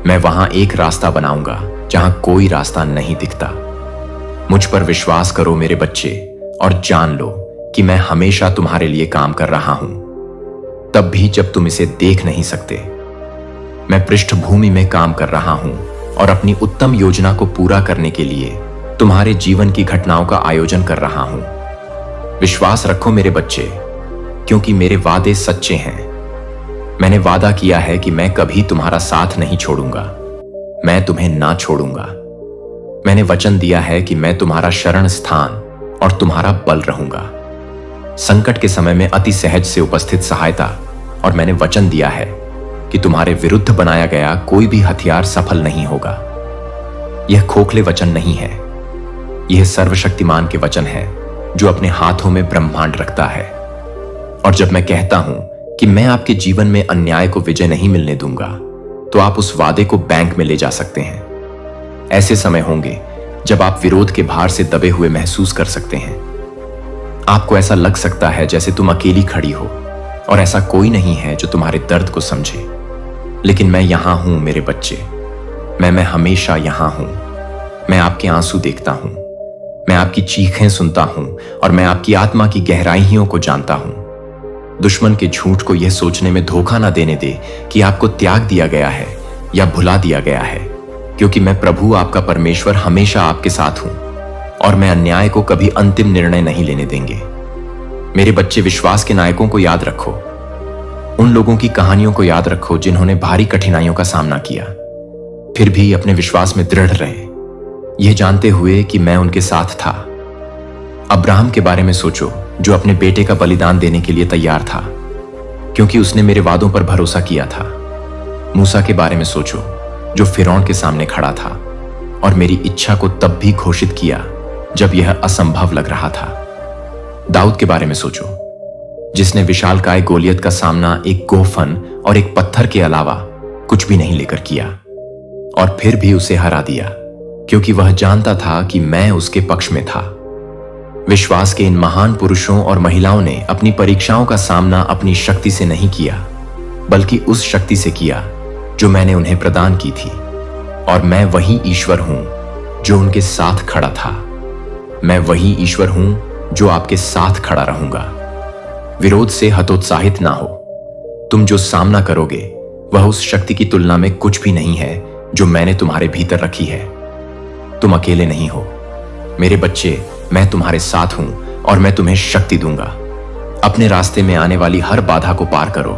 मैं वहां एक रास्ता बनाऊंगा जहां कोई रास्ता नहीं दिखता। मुझ पर विश्वास करो मेरे बच्चे, और जान लो कि मैं हमेशा तुम्हारे लिए काम कर रहा हूं, तब भी जब तुम इसे देख नहीं सकते। मैं पृष्ठभूमि में काम कर रहा हूं और अपनी उत्तम योजना को पूरा करने के लिए तुम्हारे जीवन की घटनाओं का आयोजन कर रहा हूं। विश्वास रखो मेरे बच्चे, क्योंकि मेरे वादे सच्चे हैं। मैंने वादा किया है कि मैं कभी तुम्हारा साथ नहीं छोड़ूंगा। मैं तुम्हें ना छोड़ूंगा। मैंने वचन दिया है कि मैं तुम्हारा शरण स्थान और तुम्हारा बल रहूंगा। संकट के समय में अति सहज से उपस्थित सहायता। और मैंने वचन दिया है कि तुम्हारे विरुद्ध बनाया गया कोई भी हथियार सफल नहीं होगा। यह खोखले वचन नहीं है, यह सर्वशक्तिमान के वचन है जो अपने हाथों में ब्रह्मांड रखता है। और जब मैं कहता हूं कि मैं आपके जीवन में अन्याय को विजय नहीं मिलने दूंगा, तो आप उस वादे को बैंक में ले जा सकते हैं। ऐसे समय होंगे जब आप विरोध के भार से दबे हुए महसूस कर सकते हैं। आपको ऐसा लग सकता है जैसे तुम अकेली खड़ी हो और ऐसा कोई नहीं है जो तुम्हारे दर्द को समझे। लेकिन मैं यहां हूं मेरे बच्चे। मैं हमेशा यहां हूं। मैं आपके आंसू देखता हूं, मैं आपकी चीखें सुनता हूं और मैं आपकी आत्मा की गहराइयों को जानता हूं। दुश्मन के झूठ को यह सोचने में धोखा ना देने दे कि आपको त्याग दिया गया है या भुला दिया गया है, क्योंकि मैं प्रभु आपका परमेश्वर हमेशा आपके साथ हूं और मैं अन्याय को कभी अंतिम निर्णय नहीं लेने देंगे। मेरे बच्चे, विश्वास के नायकों को याद रखो। उन लोगों की कहानियों को याद रखो जिन्होंने भारी कठिनाइयों का सामना किया, फिर भी अपने विश्वास में दृढ़ रहे, यह जानते हुए कि मैं उनके साथ था। अब्राहम के बारे में सोचो, जो अपने बेटे का बलिदान देने के लिए तैयार था, क्योंकि उसने मेरे वादों पर भरोसा किया था। मूसा के बारे में सोचो, जो फिरौन के सामने खड़ा था और मेरी इच्छा को तब भी घोषित किया जब यह असंभव लग रहा था। दाऊद के बारे में सोचो, जिसने विशालकाय गोलियत का सामना एक गोफन और एक पत्थर के अलावा कुछ भी नहीं लेकर किया, और फिर भी उसे हरा दिया, क्योंकि वह जानता था कि मैं उसके पक्ष में था। विश्वास के इन महान पुरुषों और महिलाओं ने अपनी परीक्षाओं का सामना अपनी शक्ति से नहीं किया, बल्कि उस शक्ति से किया जो मैंने उन्हें प्रदान की थी। और मैं वही ईश्वर हूं जो उनके साथ खड़ा था। मैं वही ईश्वर हूं जो आपके साथ खड़ा रहूंगा। विरोध से हतोत्साहित ना हो। तुम जो सामना करोगे वह उस शक्ति की तुलना में कुछ भी नहीं है जो मैंने तुम्हारे भीतर रखी है। तुम अकेले नहीं हो मेरे बच्चे, मैं तुम्हारे साथ हूं और मैं तुम्हें शक्ति दूंगा। अपने रास्ते में आने वाली हर बाधा को पार करो।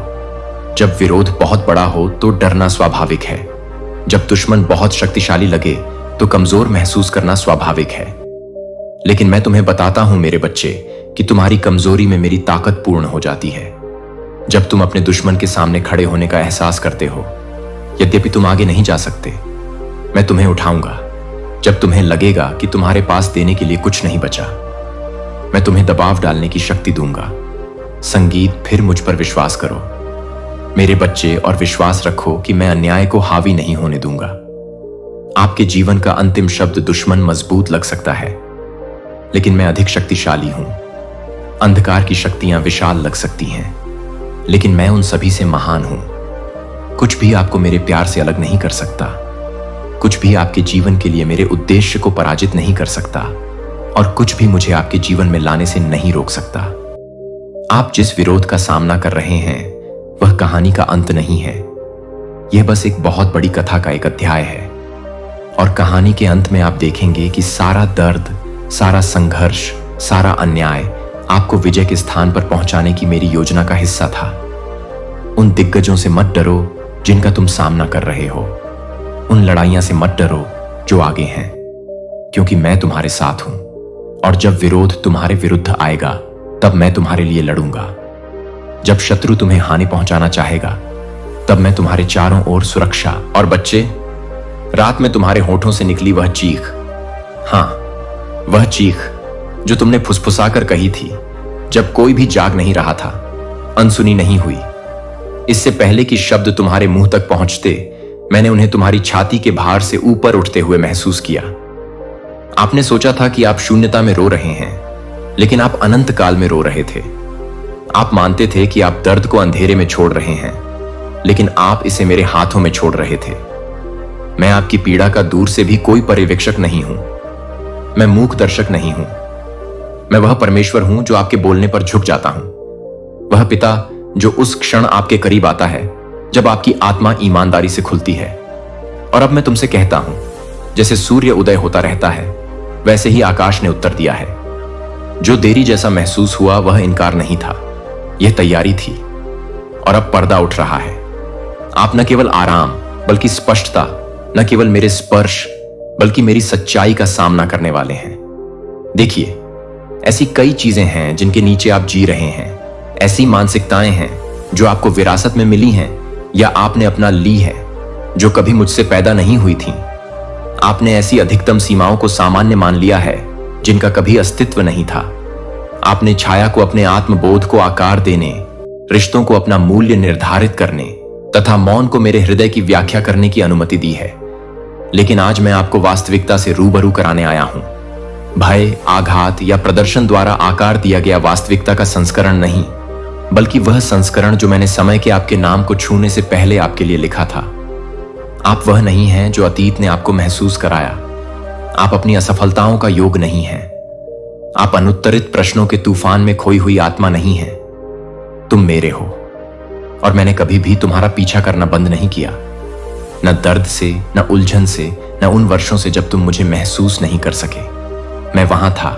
जब विरोध बहुत बड़ा हो तो डरना स्वाभाविक है। जब दुश्मन बहुत शक्तिशाली लगे तो कमजोर महसूस करना स्वाभाविक है। लेकिन मैं तुम्हें बताता हूं मेरे बच्चे कि तुम्हारी कमजोरी में मेरी ताकत पूर्ण हो जाती है। जब तुम अपने दुश्मन के सामने खड़े होने का एहसास करते हो, यद्यपि तुम आगे नहीं जा सकते, मैं तुम्हें उठाऊंगा। जब तुम्हें लगेगा कि तुम्हारे पास देने के लिए कुछ नहीं बचा, मैं तुम्हें दबाव डालने की शक्ति दूंगा। संगीत, फिर मुझ पर विश्वास करो मेरे बच्चे, और विश्वास रखो कि मैं अन्याय को हावी नहीं होने दूंगा। आपके जीवन का अंतिम शब्द दुश्मन मजबूत लग सकता है, लेकिन मैं अधिक शक्तिशाली हूं। अंधकार की शक्तियां विशाल लग सकती हैं, लेकिन मैं उन सभी से महान हूं। कुछ भी आपको मेरे प्यार से अलग नहीं कर सकता। कुछ भी आपके जीवन के लिए मेरे उद्देश्य को पराजित नहीं कर सकता, और कुछ भी मुझे आपके जीवन में लाने से नहीं रोक सकता। आप जिस विरोध का सामना कर रहे हैं वह कहानी का अंत नहीं है। यह बस एक बहुत बड़ी कथा का एक अध्याय है, और कहानी के अंत में आप देखेंगे कि सारा दर्द, सारा संघर्ष, सारा अन्याय आपको विजय के स्थान पर पहुंचाने की मेरी योजना का हिस्सा था। उन दिग्गजों से मत डरो जिनका तुम सामना कर रहे हो। उन लड़ाइयां से मत डरो जो आगे हैं, क्योंकि मैं तुम्हारे साथ हूं। और जब विरोध तुम्हारे विरुद्ध आएगा तब मैं तुम्हारे लिए लड़ूंगा। जब शत्रु तुम्हें हानि पहुंचाना चाहेगा तब मैं तुम्हारे चारों ओर सुरक्षा। और बच्चे, रात में तुम्हारे होठों से निकली वह चीख, हां, वह चीख जो तुमने फुसफुसाकर कही थी जब कोई भी जाग नहीं रहा था, अनसुनी नहीं हुई। इससे पहले कि शब्द तुम्हारे मुंह तक पहुंचते, मैंने उन्हें तुम्हारी छाती के भार से ऊपर उठते हुए महसूस किया। आपने सोचा था कि आप शून्यता में रो रहे हैं, लेकिन आप अनंत काल में रो रहे थे। आप मानते थे कि आप दर्द को अंधेरे में छोड़ रहे हैं, लेकिन आप इसे मेरे हाथों में छोड़ रहे थे। मैं आपकी पीड़ा का दूर से भी कोई पर्यवेक्षक नहीं हूं। मैं मूक दर्शक नहीं हूं। मैं वह परमेश्वर हूं जो आपके बोलने पर झुक जाता हूं। वह पिता जो उस क्षण आपके करीब आता है जब आपकी आत्मा ईमानदारी से खुलती है। और अब मैं तुमसे कहता हूं, जैसे सूर्य उदय होता रहता है, वैसे ही आकाश ने उत्तर दिया है। जो देरी जैसा महसूस हुआ वह इनकार नहीं था, यह तैयारी थी। और अब पर्दा उठ रहा है। आप न केवल आराम बल्कि स्पष्टता, न केवल मेरे स्पर्श बल्कि मेरी सच्चाई का सामना करने वाले हैं। देखिए, ऐसी कई चीजें हैं जिनके नीचे आप जी रहे हैं। ऐसी मानसिकताएं हैं जो आपको विरासत में मिली हैं या आपने अपना ली है, जो कभी मुझसे पैदा नहीं हुई थीं। आपने ऐसी अधिकतम सीमाओं को सामान्य मान लिया है जिनका कभी अस्तित्व नहीं था। आपने छाया को अपने आत्मबोध को आकार देने, रिश्तों को अपना मूल्य निर्धारित करने तथा मौन को मेरे हृदय की व्याख्या करने की अनुमति दी है। लेकिन आज मैं आपको वास्तविकता से रूबरू कराने आया हूं। भय, आघात या प्रदर्शन द्वारा आकार दिया गया वास्तविकता का संस्करण नहीं, बल्कि वह संस्करण जो मैंने समय के आपके नाम को छूने से पहले आपके लिए लिखा था। आप वह नहीं हैं जो अतीत ने आपको महसूस कराया। आप अपनी असफलताओं का योग नहीं हैं। आप अनुत्तरित प्रश्नों के तूफान में खोई हुई आत्मा नहीं हैं। तुम मेरे हो, और मैंने कभी भी तुम्हारा पीछा करना बंद नहीं किया। न दर्द से, न उलझन से, न उन वर्षों से जब तुम मुझे महसूस नहीं कर सके। मैं वहां था,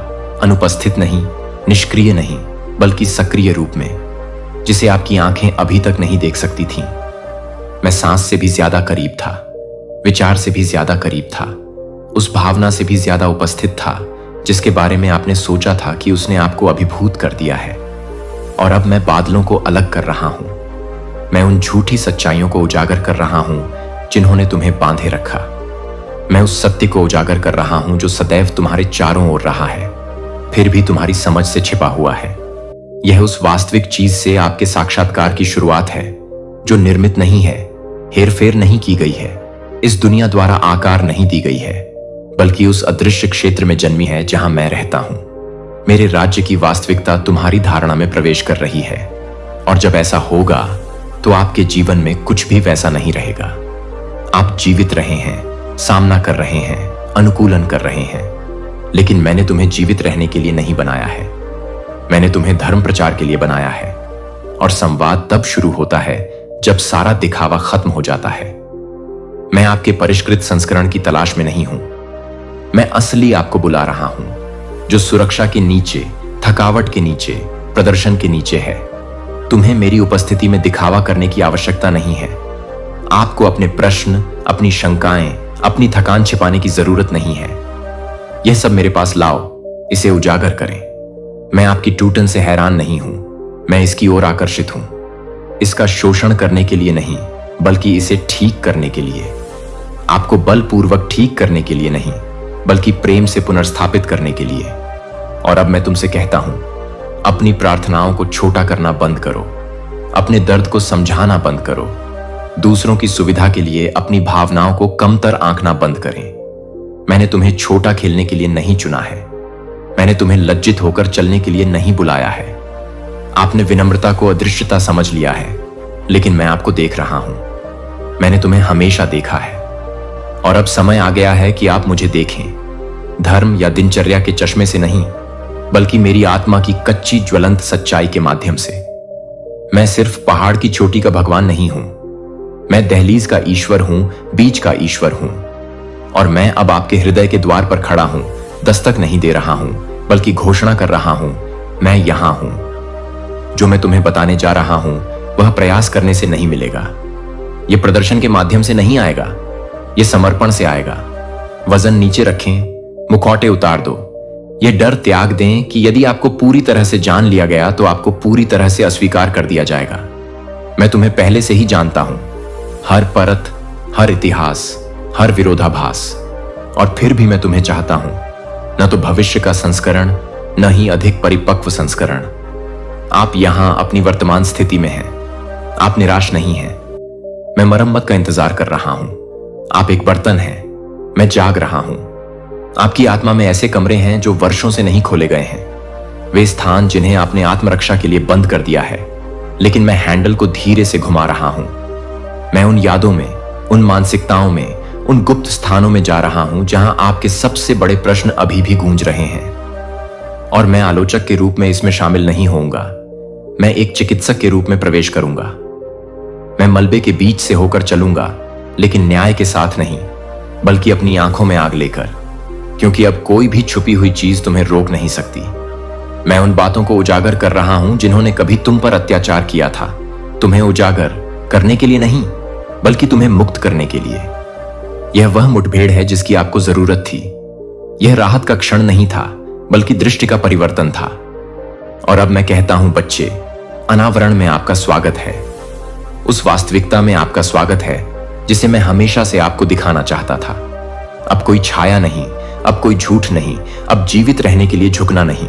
अनुपस्थित नहीं, निष्क्रिय नहीं, बल्कि सक्रिय रूप में, जिसे आपकी आंखें अभी तक नहीं देख सकती थीं। मैं सांस से भी ज्यादा करीब था, विचार से भी ज्यादा करीब था, उस भावना से भी ज्यादा उपस्थित था जिसके बारे में आपने सोचा था कि उसने आपको अभिभूत कर दिया है। और अब मैं बादलों को अलग कर रहा हूं। मैं उन झूठी सच्चाइयों को उजागर कर रहा हूं जिन्होंने तुम्हें बांधे रखा। मैं उस सत्य को उजागर कर रहा हूं जो सदैव तुम्हारे चारों ओर रहा है, फिर भी तुम्हारी समझ से छिपा हुआ है। यह उस वास्तविक चीज से आपके साक्षात्कार की शुरुआत है जो निर्मित नहीं है, हेरफेर नहीं की गई है, इस दुनिया द्वारा आकार नहीं दी गई है, बल्कि उस अदृश्य क्षेत्र में जन्मी है जहां मैं रहता हूं। मेरे राज्य की वास्तविकता तुम्हारी धारणा में प्रवेश कर रही है, और जब ऐसा होगा तो आपके जीवन में कुछ भी वैसा नहीं रहेगा। आप जीवित रहे हैं, सामना कर रहे हैं, अनुकूलन कर रहे हैं, लेकिन मैंने तुम्हें जीवित रहने के लिए नहीं बनाया है। मैंने तुम्हें धर्म प्रचार के लिए बनाया है, और संवाद तब शुरू होता है जब सारा दिखावा खत्म हो जाता है। मैं आपके परिष्कृत संस्करण की तलाश में नहीं हूं, मैं असली आपको बुला रहा हूं, जो सुरक्षा के नीचे, थकावट के नीचे, प्रदर्शन के नीचे है। तुम्हें मेरी उपस्थिति में दिखावा करने की आवश्यकता नहीं है। आपको अपने प्रश्न, अपनी शंकाएं, अपनी थकान छिपाने की जरूरत नहीं है। यह सब मेरे पास लाओ, इसे उजागर करें। मैं आपकी टूटन से हैरान नहीं हूं, मैं इसकी ओर आकर्षित हूं। इसका शोषण करने के लिए नहीं, बल्कि इसे ठीक करने के लिए। आपको बलपूर्वक ठीक करने के लिए नहीं, बल्कि प्रेम से पुनर्स्थापित करने के लिए। और अब मैं तुमसे कहता हूं, अपनी प्रार्थनाओं को छोटा करना बंद करो, अपने दर्द को समझाना बंद करो, दूसरों की सुविधा के लिए अपनी भावनाओं को कमतर आंकना बंद करें। मैंने तुम्हें छोटा खेलने के लिए नहीं चुना है, मैंने तुम्हें लज्जित होकर चलने के लिए नहीं बुलाया है। आपने विनम्रता को अदृश्यता समझ लिया है, लेकिन मैं आपको देख रहा हूं। मैंने तुम्हें हमेशा देखा है, और अब समय आ गया है कि आप मुझे देखें, धर्म या दिनचर्या के चश्मे से नहीं, बल्कि मेरी आत्मा की कच्ची ज्वलंत सच्चाई के माध्यम से। मैं सिर्फ पहाड़ की चोटी का भगवान नहीं हूं, मैं दहलीज का ईश्वर हूं, बीज का ईश्वर हूं। और मैं अब आपके हृदय के द्वार पर खड़ा हूं, दस्तक नहीं दे रहा हूं, बल्कि घोषणा कर रहा हूं, मैं यहां हूं। जो मैं तुम्हें बताने जा रहा हूं वह प्रयास करने से नहीं मिलेगा, यह प्रदर्शन के माध्यम से नहीं आएगा, यह समर्पण से आएगा। वजन नीचे रखें, मुखौटे उतार दो, यह डर त्याग दें कि यदि आपको पूरी तरह से जान लिया गया तो आपको पूरी तरह से अस्वीकार कर दिया जाएगा। मैं तुम्हें पहले से ही जानता हूं, हर परत, हर इतिहास, हर विरोधाभास, और फिर भी मैं तुम्हें चाहता हूं, न तो भविष्य का संस्करण, न ही अधिक परिपक्व संस्करण। आप यहां अपनी वर्तमान स्थिति में हैं, आप निराश नहीं हैं। मैं मरम्मत का इंतजार कर रहा हूं। आप एक बर्तन हैं, मैं जाग रहा हूं। आपकी आत्मा में ऐसे कमरे हैं जो वर्षों से नहीं खोले गए हैं, वे स्थान जिन्हें आपने आत्मरक्षा के लिए बंद कर दिया है, लेकिन मैं हैंडल को धीरे से घुमा रहा हूं। मैं उन यादों में, उन मानसिकताओं में, उन गुप्त स्थानों में जा रहा हूं जहां आपके सबसे बड़े प्रश्न अभी भी गूंज रहे हैं। और मैं आलोचक के रूप में इसमें शामिल नहीं होऊंगा, मैं एक चिकित्सक के रूप में प्रवेश करूंगा। मैं मलबे के बीच से होकर चलूंगा, लेकिन न्याय के साथ नहीं, बल्कि अपनी आंखों में आग लेकर, क्योंकि अब कोई भी छुपी हुई चीज तुम्हें रोक नहीं सकती। मैं उन बातों को उजागर कर रहा हूं जिन्होंने कभी तुम पर अत्याचार किया था, तुम्हें उजागर करने के लिए नहीं, बल्कि तुम्हें मुक्त करने के लिए। यह वह मुठभेड़ है जिसकी आपको जरूरत थी। यह राहत का क्षण नहीं था, बल्कि दृष्टि का परिवर्तन था। और अब मैं कहता हूं, बच्चे, अनावरण में आपका स्वागत है, उस वास्तविकता में आपका स्वागत है जिसे मैं हमेशा से आपको दिखाना चाहता था। अब कोई छाया नहीं, अब कोई झूठ नहीं, अब जीवित रहने के लिए झुकना नहीं,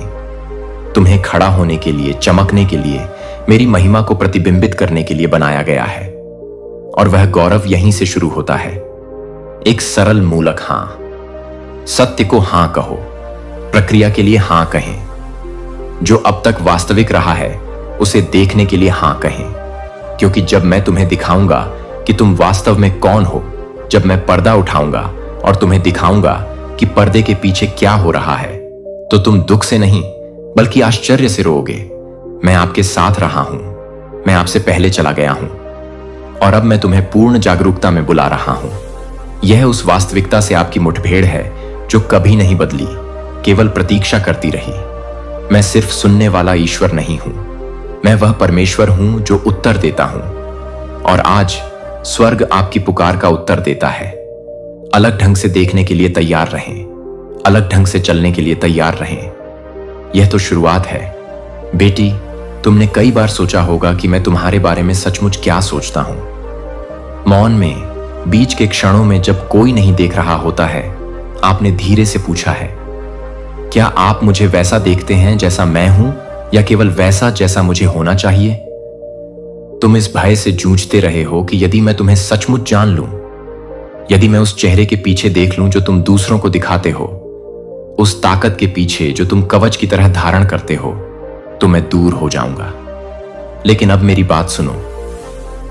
तुम्हें खड़ा होने के लिए, चमकने के लिए, मेरी महिमा को प्रतिबिंबित करने के लिए बनाया गया है। और वह गौरव यहीं से शुरू होता है, एक सरल मूलक हां। सत्य को हां कहो, प्रक्रिया के लिए हां कहें, जो अब तक वास्तविक रहा है उसे देखने के लिए हां कहें। क्योंकि जब मैं तुम्हें दिखाऊंगा कि तुम वास्तव में कौन हो, जब मैं पर्दा उठाऊंगा और तुम्हें दिखाऊंगा कि पर्दे के पीछे क्या हो रहा है, तो तुम दुख से नहीं बल्कि आश्चर्य से रोओगे। मैं आपके साथ रहा हूं, मैं आपसे पहले चला गया हूं, और अब मैं तुम्हें पूर्ण जागरूकता में बुला रहा हूं। यह उस वास्तविकता से आपकी मुठभेड़ है जो कभी नहीं बदली, केवल प्रतीक्षा करती रही। मैं सिर्फ सुनने वाला ईश्वर नहीं हूं, मैं वह परमेश्वर हूं जो उत्तर देता हूं। और आज स्वर्ग आपकी पुकार का उत्तर देता है। अलग ढंग से देखने के लिए तैयार रहें, अलग ढंग से चलने के लिए तैयार रहें। यह तो शुरुआत है। बेटी, तुमने कई बार सोचा होगा कि मैं तुम्हारे बारे में सचमुच क्या सोचता हूं। मौन में, बीच के क्षणों में, जब कोई नहीं देख रहा होता है, आपने धीरे से पूछा है, क्या आप मुझे वैसा देखते हैं जैसा मैं हूं, या केवल वैसा जैसा मुझे होना चाहिए? तुम इस भय से जूझते रहे हो कि यदि मैं तुम्हें सचमुच जान लूं, यदि मैं उस चेहरे के पीछे देख लूं जो तुम दूसरों को दिखाते हो, उस ताकत के पीछे जो तुम कवच की तरह धारण करते हो, तो मैं दूर हो जाऊंगा। लेकिन अब मेरी बात सुनो,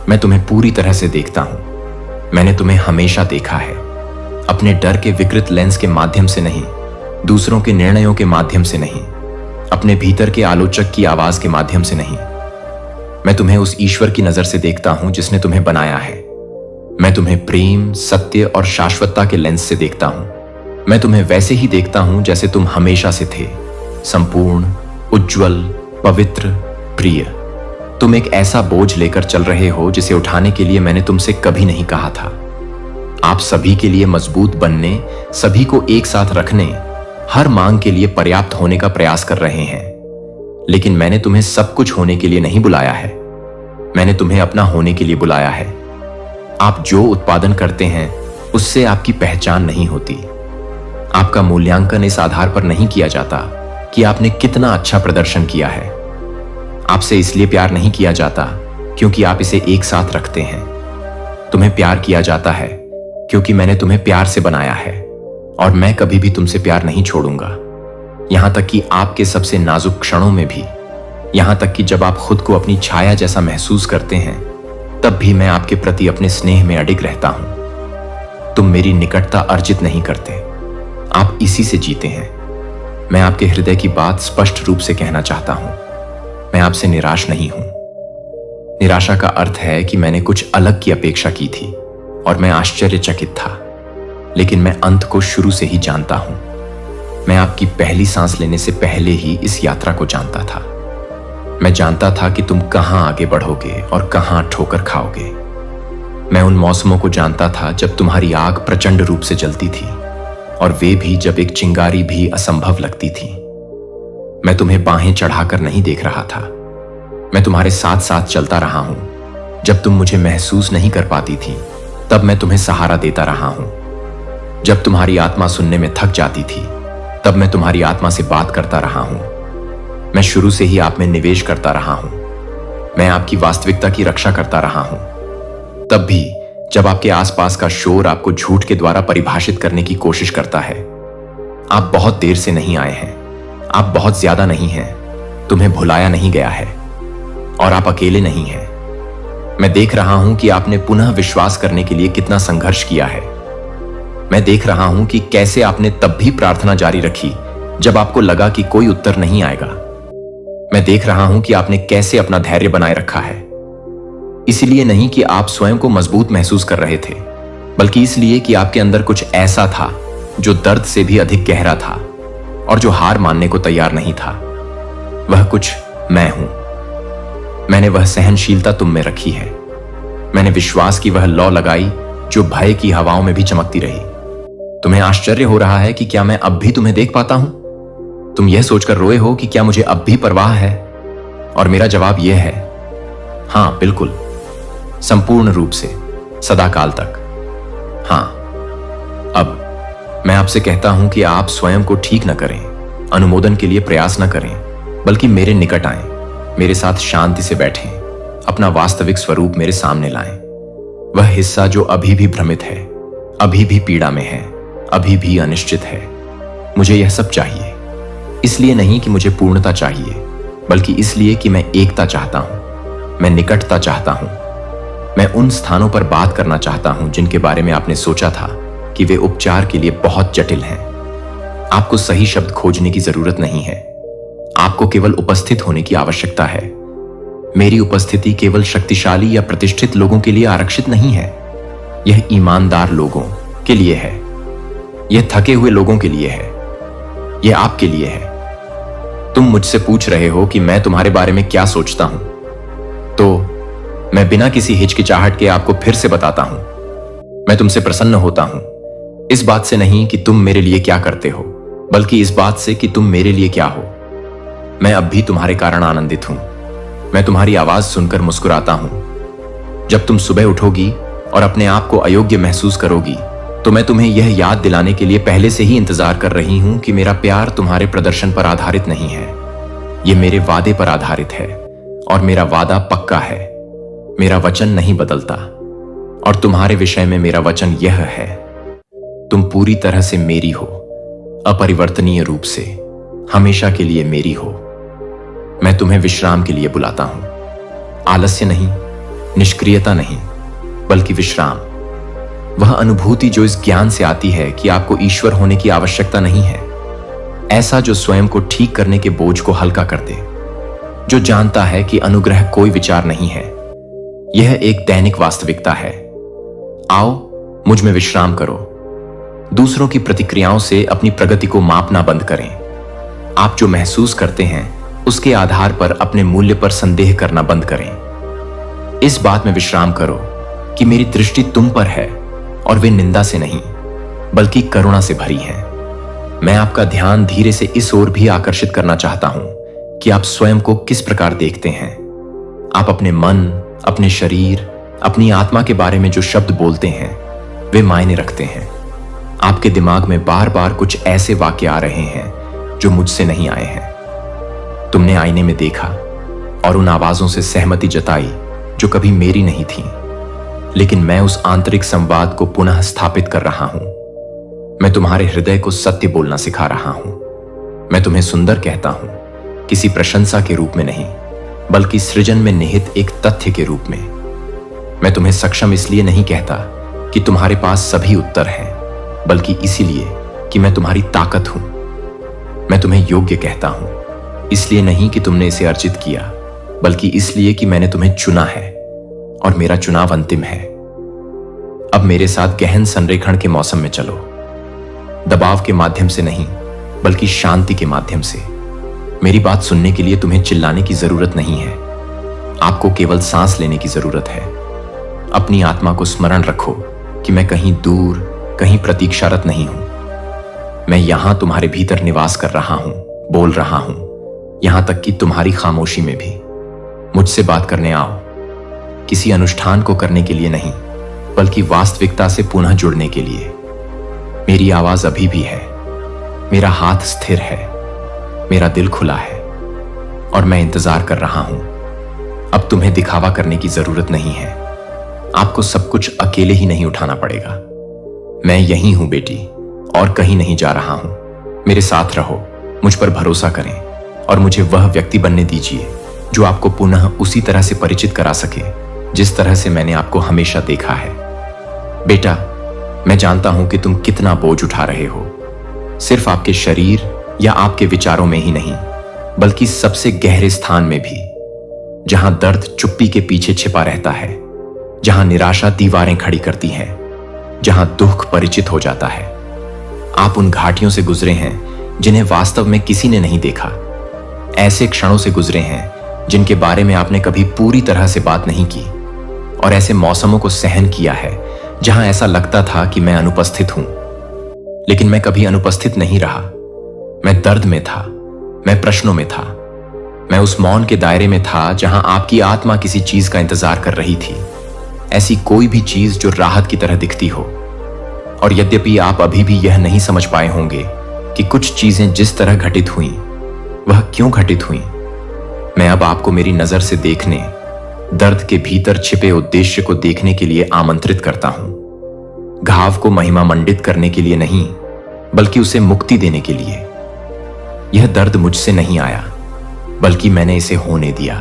मैं तुम्हें पूरी तरह से देखता हूं। मैंने तुम्हें हमेशा देखा है, अपने डर के विकृत लेंस के माध्यम से नहीं, दूसरों के निर्णयों के माध्यम से नहीं, अपने भीतर के आलोचक की आवाज के माध्यम से नहीं। मैं तुम्हें उस ईश्वर की नजर से देखता हूं जिसने तुम्हें बनाया है। मैं तुम्हें प्रेम, सत्य और शाश्वतता के लेंस से देखता हूं। मैं तुम्हें वैसे ही देखता हूं जैसे तुम हमेशा से थे, संपूर्ण, उज्जवल, पवित्र, प्रिय। तुम एक ऐसा बोझ लेकर चल रहे हो जिसे उठाने के लिए मैंने तुमसे कभी नहीं कहा था। आप सभी के लिए मजबूत बनने, सभी को एक साथ रखने, हर मांग के लिए पर्याप्त होने का प्रयास कर रहे हैं। लेकिन मैंने तुम्हें सब कुछ होने के लिए नहीं बुलाया है, मैंने तुम्हें अपना होने के लिए बुलाया है। आप जो उत्पादन करते हैं उससे आपकी पहचान नहीं होती। आपका मूल्यांकन इस आधार पर नहीं किया जाता कि आपने कितना अच्छा प्रदर्शन किया है। आपसे इसलिए प्यार नहीं किया जाता क्योंकि आप इसे एक साथ रखते हैं। तुम्हें प्यार किया जाता है क्योंकि मैंने तुम्हें प्यार से बनाया है, और मैं कभी भी तुमसे प्यार नहीं छोड़ूंगा। यहां तक कि आपके सबसे नाजुक क्षणों में भी, यहां तक कि जब आप खुद को अपनी छाया जैसा महसूस करते हैं, तब भी मैं आपके प्रति अपने स्नेह में अडिग रहता हूं। तुम मेरी निकटता अर्जित नहीं करते, आप इसी से जीते हैं। मैं आपके हृदय की बात स्पष्ट रूप से कहना चाहता हूं, मैं आपसे निराश नहीं हूं। निराशा का अर्थ है कि मैंने कुछ अलग की अपेक्षा की थी और मैं आश्चर्यचकित था, लेकिन मैं अंत को शुरू से ही जानता हूं। मैं आपकी पहली सांस लेने से पहले ही इस यात्रा को जानता था। मैं जानता था कि तुम कहां आगे बढ़ोगे और कहां ठोकर खाओगे। मैं उन मौसमों को जानता था जब तुम्हारी आग प्रचंड रूप से जलती थी, और वे भी जब एक चिंगारी भी असंभव लगती थी। मैं तुम्हें बाहें चढ़ाकर नहीं देख रहा था, मैं तुम्हारे साथ साथ चलता रहा हूं। जब तुम मुझे महसूस नहीं कर पाती थी, तब मैं तुम्हें सहारा देता रहा हूं। जब तुम्हारी आत्मा सुनने में थक जाती थी, तब मैं तुम्हारी आत्मा से बात करता रहा हूं। मैं शुरू से ही आप में निवेश करता रहा हूं। मैं आपकी वास्तविकता की रक्षा करता रहा हूं। तब भी जब आपके आसपास का शोर आपको झूठ के द्वारा परिभाषित करने की कोशिश करता है। आप बहुत देर से नहीं आए हैं, आप बहुत ज्यादा नहीं हैं, तुम्हें भुलाया नहीं गया है, और आप अकेले नहीं हैं। मैं देख रहा हूं कि आपने पुनः विश्वास करने के लिए कितना संघर्ष किया है। मैं देख रहा हूं कि कैसे आपने तब भी प्रार्थना जारी रखी जब आपको लगा कि कोई उत्तर नहीं आएगा। मैं देख रहा हूं कि आपने कैसे अपना धैर्य बनाए रखा है, इसलिए नहीं कि आप स्वयं को मजबूत महसूस कर रहे थे, बल्कि इसलिए कि आपके अंदर कुछ ऐसा था जो दर्द से भी अधिक गहरा था और जो हार मानने को तैयार नहीं था। वह कुछ मैं हूं। मैंने वह सहनशीलता तुम में रखी है। मैंने विश्वास की वह लौ लगाई जो भय की हवाओं में भी चमकती रही। तुम्हें आश्चर्य हो रहा है कि क्या मैं अब भी तुम्हें देख पाता हूं? तुम यह सोचकर रोए हो कि क्या मुझे अब भी परवाह है? और मेरा जवाब यह है, हां, बिल्कुल, संपूर्ण रूप से, सदाकाल तक। हां, अब मैं आपसे कहता हूं कि आप स्वयं को ठीक न करें, अनुमोदन के लिए प्रयास न करें, बल्कि मेरे निकट आएं, मेरे साथ शांति से बैठें, अपना वास्तविक स्वरूप मेरे सामने लाएं। वह हिस्सा जो अभी भी भ्रमित है, अभी भी पीड़ा में है, अभी भी अनिश्चित है। मुझे यह सब चाहिए, इसलिए नहीं कि मुझे पूर्णता चाहिए, बल्कि इसलिए कि मैं एकता चाहता हूं, मैं निकटता चाहता हूं। मैं उन स्थानों पर बात करना चाहता हूं जिनके बारे में आपने सोचा था कि वे उपचार के लिए बहुत जटिल हैं। आपको सही शब्द खोजने की जरूरत नहीं है, आपको केवल उपस्थित होने की आवश्यकता है। मेरी उपस्थिति केवल शक्तिशाली या प्रतिष्ठित लोगों के लिए आरक्षित नहीं है, यह ईमानदार लोगों के लिए है, यह थके हुए लोगों के लिए है, यह आपके लिए है। तुम मुझसे पूछ रहे हो कि मैं तुम्हारे बारे में क्या सोचता हूं, तो मैं बिना किसी हिचकिचाहट के आपको फिर से बताता हूं। मैं तुमसे प्रसन्न होता हूं, इस बात से नहीं कि तुम मेरे लिए क्या करते हो, बल्कि इस बात से कि तुम मेरे लिए क्या हो। मैं अब भी तुम्हारे कारण आनंदित हूं। मैं तुम्हारी आवाज सुनकर मुस्कुराता हूं। जब तुम सुबह उठोगी और अपने आप को अयोग्य महसूस करोगी, तो मैं तुम्हें यह याद दिलाने के लिए पहले से ही इंतजार कर रही हूं कि मेरा प्यार तुम्हारे प्रदर्शन पर आधारित नहीं है। ये मेरे वादे पर आधारित है और मेरा वादा पक्का है। मेरा वचन नहीं बदलता और तुम्हारे विषय में मेरा वचन यह है, तुम पूरी तरह से मेरी हो, अपरिवर्तनीय रूप से हमेशा के लिए मेरी हो। मैं तुम्हें विश्राम के लिए बुलाता हूं, आलस्य नहीं, निष्क्रियता नहीं, बल्कि विश्राम। वह अनुभूति जो इस ज्ञान से आती है कि आपको ईश्वर होने की आवश्यकता नहीं है, ऐसा जो स्वयं को ठीक करने के बोझ को हल्का कर दे, जो जानता है कि अनुग्रह कोई विचार नहीं है। यह एक दैनिक वास्तविकता है। आओ मुझ में विश्राम करो। दूसरों की प्रतिक्रियाओं से अपनी प्रगति को मापना बंद करें। आप जो महसूस करते हैं उसके आधार पर अपने मूल्य पर संदेह करना बंद करें। इस बात में विश्राम करो कि मेरी दृष्टि तुम पर है और वे निंदा से नहीं, बल्कि करुणा से भरी है। मैं आपका ध्यान धीरे से इस ओर भी आकर्षित करना चाहता हूं कि आप स्वयं को किस प्रकार देखते हैं। आप अपने मन, अपने शरीर, अपनी आत्मा के बारे में जो शब्द बोलते हैं वे मायने रखते हैं। आपके दिमाग में बार बार कुछ ऐसे वाक्य आ रहे हैं जो मुझसे नहीं आए हैं। तुमने आईने में देखा और उन आवाजों से सहमति जताई जो कभी मेरी नहीं थी, लेकिन मैं उस आंतरिक संवाद को पुनः स्थापित कर रहा हूं। मैं तुम्हारे हृदय को सत्य बोलना सिखा रहा हूं। मैं तुम्हें सुंदर कहता हूं, किसी प्रशंसा के रूप में नहीं, बल्कि सृजन में निहित एक तथ्य के रूप में। मैं तुम्हें सक्षम इसलिए नहीं कहता कि तुम्हारे पास सभी उत्तर हैं, बल्कि इसीलिए कि मैं तुम्हारी ताकत हूं। मैं तुम्हें योग्य कहता हूं, इसलिए नहीं कि तुमने इसे अर्जित किया, बल्कि इसलिए कि मैंने तुम्हें चुना है और मेरा चुनाव अंतिम है। अब मेरे साथ गहन संरेखण के मौसम में चलो, दबाव के माध्यम से नहीं, बल्कि शांति के माध्यम से। मेरी बात सुनने के लिए तुम्हें चिल्लाने की जरूरत नहीं है, आपको केवल सांस लेने की जरूरत है। अपनी आत्मा को स्मरण रखो कि मैं कहीं दूर, कहीं प्रतीक्षारत नहीं हूं। मैं यहां तुम्हारे भीतर निवास कर रहा हूं, बोल रहा हूं, यहां तक कि तुम्हारी खामोशी में भी। मुझसे बात करने आओ, किसी अनुष्ठान को करने के लिए नहीं, बल्कि वास्तविकता से पुनः जुड़ने के लिए। मेरी आवाज अभी भी है, मेरा हाथ स्थिर है, मेरा दिल खुला है और मैं इंतजार कर रहा हूं। अब तुम्हें दिखावा करने की जरूरत नहीं है, आपको सब कुछ अकेले ही नहीं उठाना पड़ेगा। मैं यहीं हूं बेटी, और कहीं नहीं जा रहा हूं। मेरे साथ रहो, मुझ पर भरोसा करें और मुझे वह व्यक्ति बनने दीजिए जो आपको पुनः उसी तरह से परिचित करा सके जिस तरह से मैंने आपको हमेशा देखा है। बेटा, मैं जानता हूं कि तुम कितना बोझ उठा रहे हो, सिर्फ आपके शरीर या आपके विचारों में ही नहीं, बल्कि सबसे गहरे स्थान में भी, जहां दर्द चुप्पी के पीछे छिपा रहता है, जहां निराशा दीवारें खड़ी करती है, जहां दुख परिचित हो जाता है। आप उन घाटियों से गुजरे हैं जिन्हें वास्तव में किसी ने नहीं देखा, ऐसे क्षणों से गुजरे हैं जिनके बारे में आपने कभी पूरी तरह से बात नहीं की, और ऐसे मौसमों को सहन किया है जहां ऐसा लगता था कि मैं अनुपस्थित हूं, लेकिन मैं कभी अनुपस्थित नहीं रहा। मैं दर्द में था, मैं प्रश्नों में था, मैं उस मौन के दायरे में था जहां आपकी आत्मा किसी चीज का इंतजार कर रही थी, ऐसी कोई भी चीज जो राहत की तरह दिखती हो। और यद्यपि आप अभी भी यह नहीं समझ पाए होंगे कि कुछ चीजें जिस तरह घटित हुई वह क्यों घटित हुई, मैं अब आपको मेरी नजर से देखने, दर्द के भीतर छिपे उद्देश्य को देखने के लिए आमंत्रित करता हूं। घाव को महिमा मंडित करने के लिए नहीं, बल्कि उसे मुक्ति देने के लिए। यह दर्द मुझसे नहीं आया, बल्कि मैंने इसे होने दिया।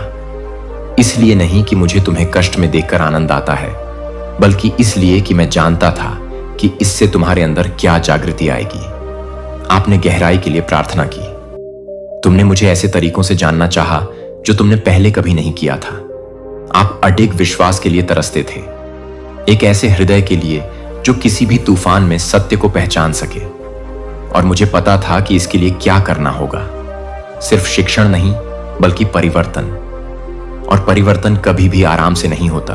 इसलिए नहीं कि मुझे तुम्हें कष्ट में देखकर आनंद आता है, बल्कि इसलिए कि मैं जानता था कि इससे तुम्हारे अंदर क्या जागृति आएगी। आपने गहराई के लिए प्रार्थना की, तुमने मुझे ऐसे तरीकों से जानना चाहा जो तुमने पहले कभी नहीं किया था। आप अडिग विश्वास के लिए तरसते थे, एक ऐसे हृदय के लिए जो किसी भी तूफान में सत्य को पहचान सके। और मुझे पता था कि इसके लिए क्या करना होगा, सिर्फ शिक्षण नहीं, बल्कि परिवर्तन। और परिवर्तन कभी भी आराम से नहीं होता।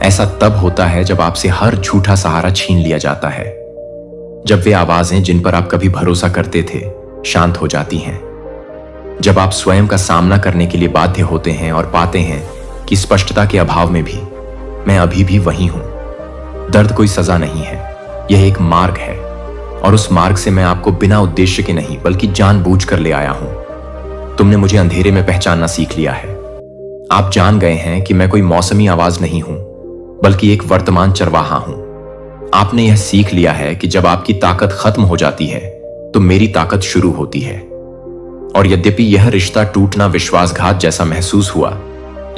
ऐसा तब होता है जब आपसे हर झूठा सहारा छीन लिया जाता है, जब वे आवाजें जिन पर आप कभी भरोसा करते थे शांत हो जाती हैं, जब आप स्वयं का सामना करने के लिए बाध्य होते हैं और पाते हैं कि स्पष्टता के अभाव में भी मैं अभी भी वही हूं। दर्द कोई सजा नहीं है, यह एक मार्ग है, और उस मार्ग से मैं आपको बिना उद्देश्य के नहीं, बल्कि जानबूझकर ले आया हूं। तुमने मुझे अंधेरे में पहचानना सीख लिया है। आप जान गए हैं कि मैं कोई मौसमी आवाज नहीं हूं, बल्कि एक वर्तमान चरवाहा हूं। आपने यह सीख लिया है कि जब आपकी ताकत खत्म हो जाती है तो मेरी ताकत शुरू होती है। और यद्यपि यह रिश्ता टूटना विश्वासघात जैसा महसूस हुआ,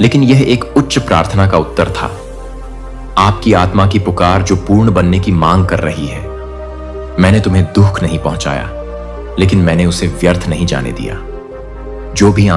लेकिन यह एक उच्च प्रार्थना का उत्तर था। आपकी आत्मा की पुकार जो पूर्ण बनने की मांग कर रही है। मैंने तुम्हें दुख नहीं पहुंचाया, लेकिन मैंने उसे व्यर्थ नहीं जाने दिया। जो भी